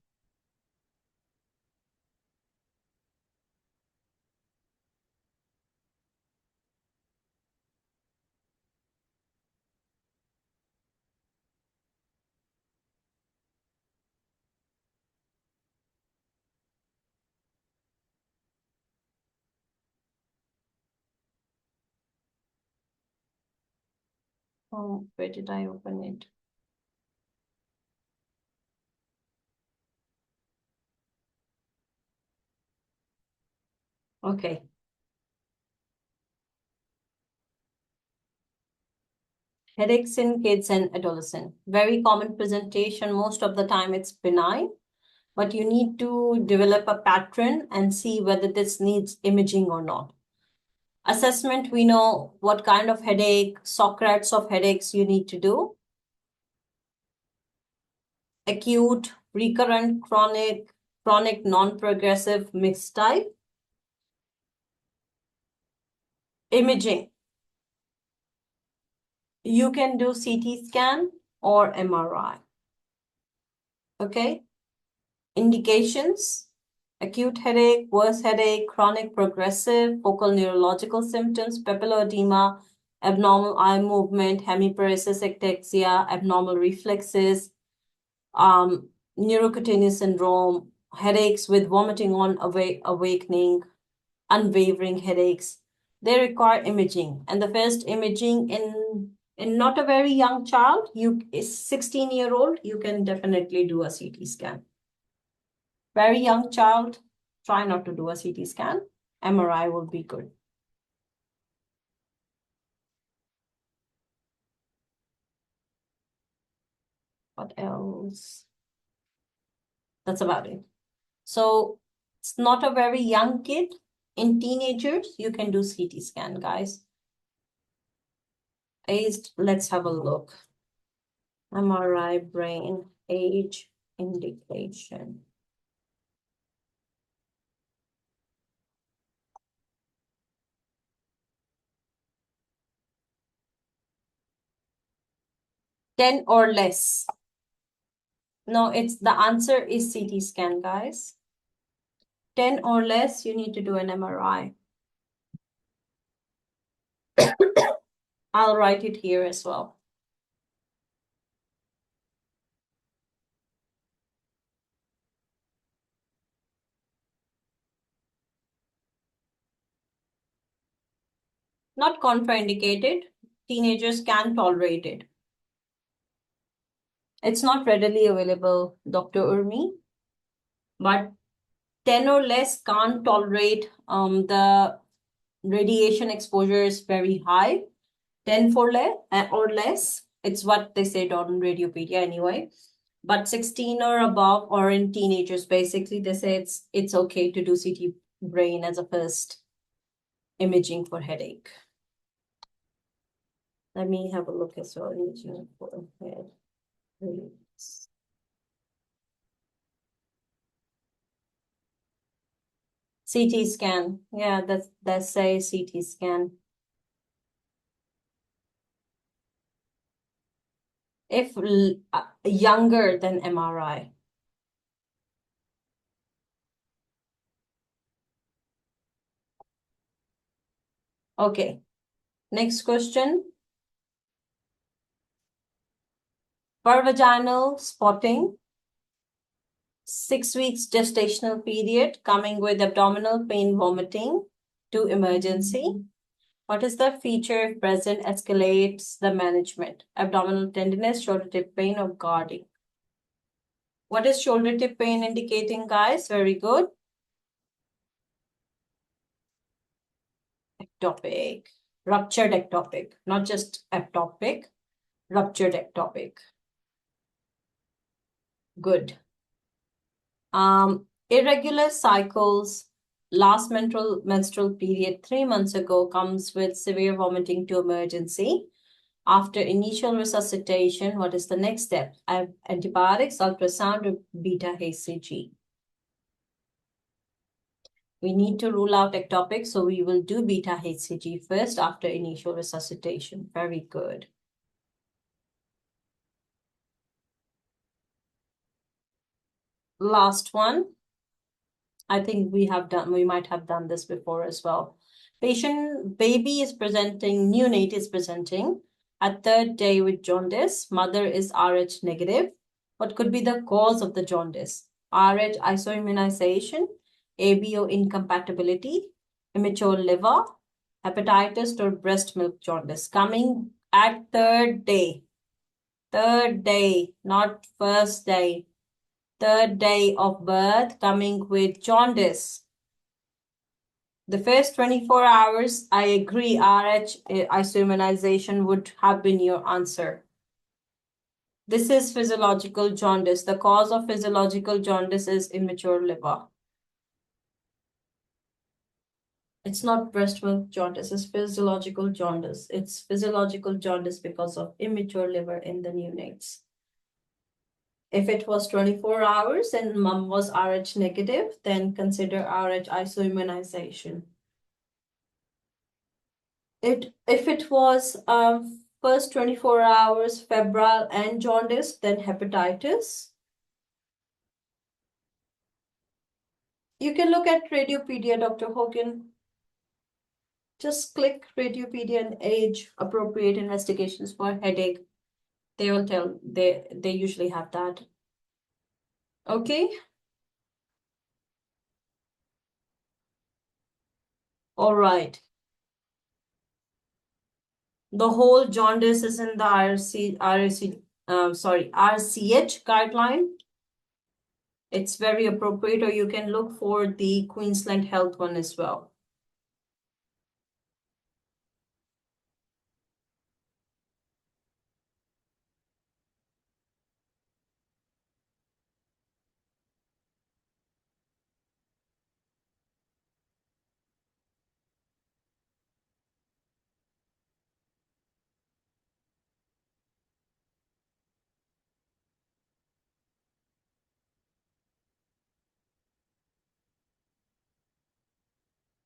Oh, where did I open it? Okay. Headaches in kids and adolescents. Very common presentation. Most of the time it's benign, but you need to develop a pattern and see whether this needs imaging or not. Assessment, we know what kind of headache, Socrates of headaches you need to do. Acute, recurrent, chronic, non-progressive, mixed type. Imaging. You can do CT scan or MRI. Okay. Indications, acute headache, worse headache, chronic progressive, focal neurological symptoms, papilloedema, abnormal eye movement, hemiparesis ectasia, abnormal reflexes, neurocutaneous syndrome, headaches with vomiting on awakening, unwavering headaches. They require imaging. And the first imaging in not a very young child, you is 16-year-old, you can definitely do a CT scan. Very young child, try not to do a CT scan. MRI will be good. What else? That's about it. So it's not a very young kid. In teenagers, you can do CT scan, guys. Aged, let's have a look. MRI brain, age, indication. Ten or less. No, it's the answer is CT scan, guys. 10 or less, you need to do an MRI. I'll write it here as well. Not contraindicated. Teenagers can tolerate it. It's not readily available, Dr. Urmi, but 10 or less can't tolerate the radiation exposure is very high. 10 or less, it's what they said on Radiopedia anyway. But 16 or above, or in teenagers, basically, they say it's okay to do CT brain as a first imaging for headache. Let me have a look as well. Imaging for head. CT scan. Yeah, that says CT scan. If younger than MRI. Okay, Next question. Vaginal spotting, 6 weeks gestational period, coming with abdominal pain, vomiting to emergency. What is the feature if present escalates the management? Abdominal tenderness, shoulder tip pain, or guarding? What is shoulder tip pain indicating, guys? Very good. Ectopic, ruptured ectopic, not just ectopic, ruptured ectopic. Good. Irregular cycles, last menstrual period 3 months ago comes with severe vomiting to emergency. After initial resuscitation, what is the next step? Antibiotics, ultrasound, or beta HCG? We need to rule out ectopic, so we will do beta HCG first after initial resuscitation. Very good. Last one. I think we might have done this before as well. Baby is presenting, neonate is presenting at 3rd day with jaundice. Mother is Rh negative. What could be the cause of the jaundice? Rh isoimmunization, ABO incompatibility, immature liver, hepatitis, or breast milk jaundice. Coming at 3rd day. 3rd day, not 1st day. 3rd day of birth, coming with jaundice. The first 24 hours, I agree, Rh isoimmunization would have been your answer. This is physiological jaundice. The cause of physiological jaundice is immature liver. It's not breast milk jaundice, it's physiological jaundice. It's physiological jaundice because of immature liver in the neonates. If it was 24 hours and mom was Rh negative, then consider Rh isoimmunization. If it was first 24 hours febrile and jaundice, then hepatitis. You can look at Radiopedia, Dr. Hogan. Just click Radiopedia and age appropriate investigations for headache. They will tell, they usually have that. Okay. All right. The whole jaundice is in the RCH guideline. It's very appropriate, or you can look for the Queensland Health one as well.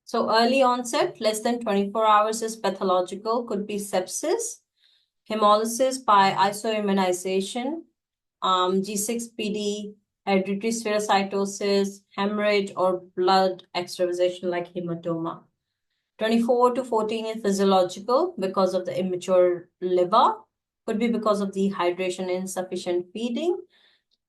So early onset, less than 24 hours is pathological, could be sepsis, hemolysis by isoimmunization, G6PD, hereditary spherocytosis, hemorrhage, or blood extravasation like hematoma. 24 to 14 is physiological because of the immature liver, could be because of dehydration, insufficient feeding,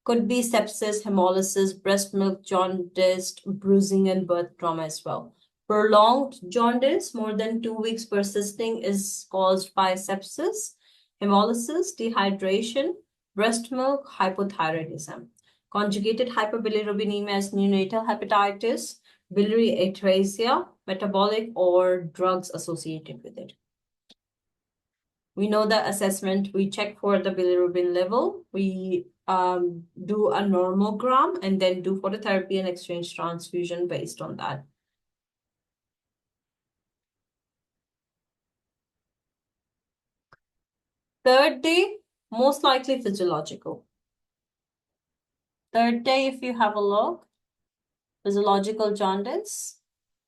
could be sepsis, hemolysis, breast milk jaundice, bruising, and birth trauma as well. Prolonged jaundice, more than 2 weeks persisting, is caused by sepsis, hemolysis, dehydration, breast milk, hypothyroidism. Conjugated hyperbilirubinemia is neonatal hepatitis, biliary atresia, metabolic, or drugs associated with it. We know the assessment. We check for the bilirubin level. We do a normogram and then do phototherapy and exchange transfusion based on that. Third day, most likely physiological. Third day, if you have a look, physiological jaundice,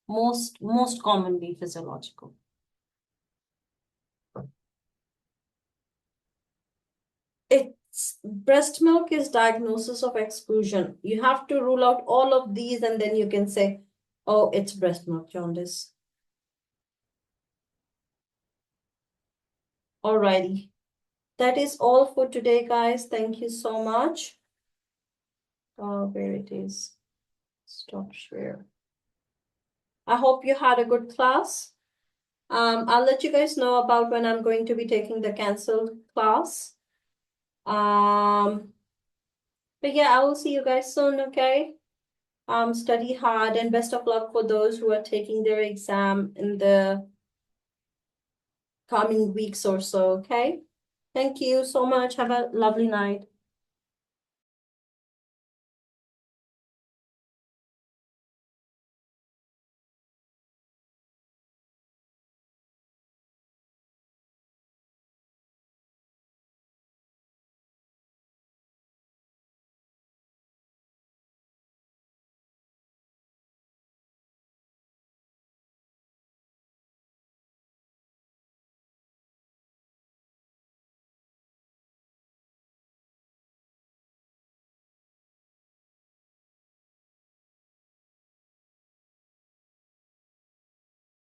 most commonly physiological. Breast milk is diagnosis of exclusion. You have to rule out all of these and then you can say, oh, it's breast milk jaundice. Alrighty. That is all for today, guys. Thank you so much. Where it is. Stop share. I hope you had a good class. I'll let you guys know about when I'm going to be taking the canceled class. But yeah, I will see you guys soon, okay? Study hard and best of luck for those who are taking their exam in the coming weeks or so, okay? Thank you so much. Have a lovely night.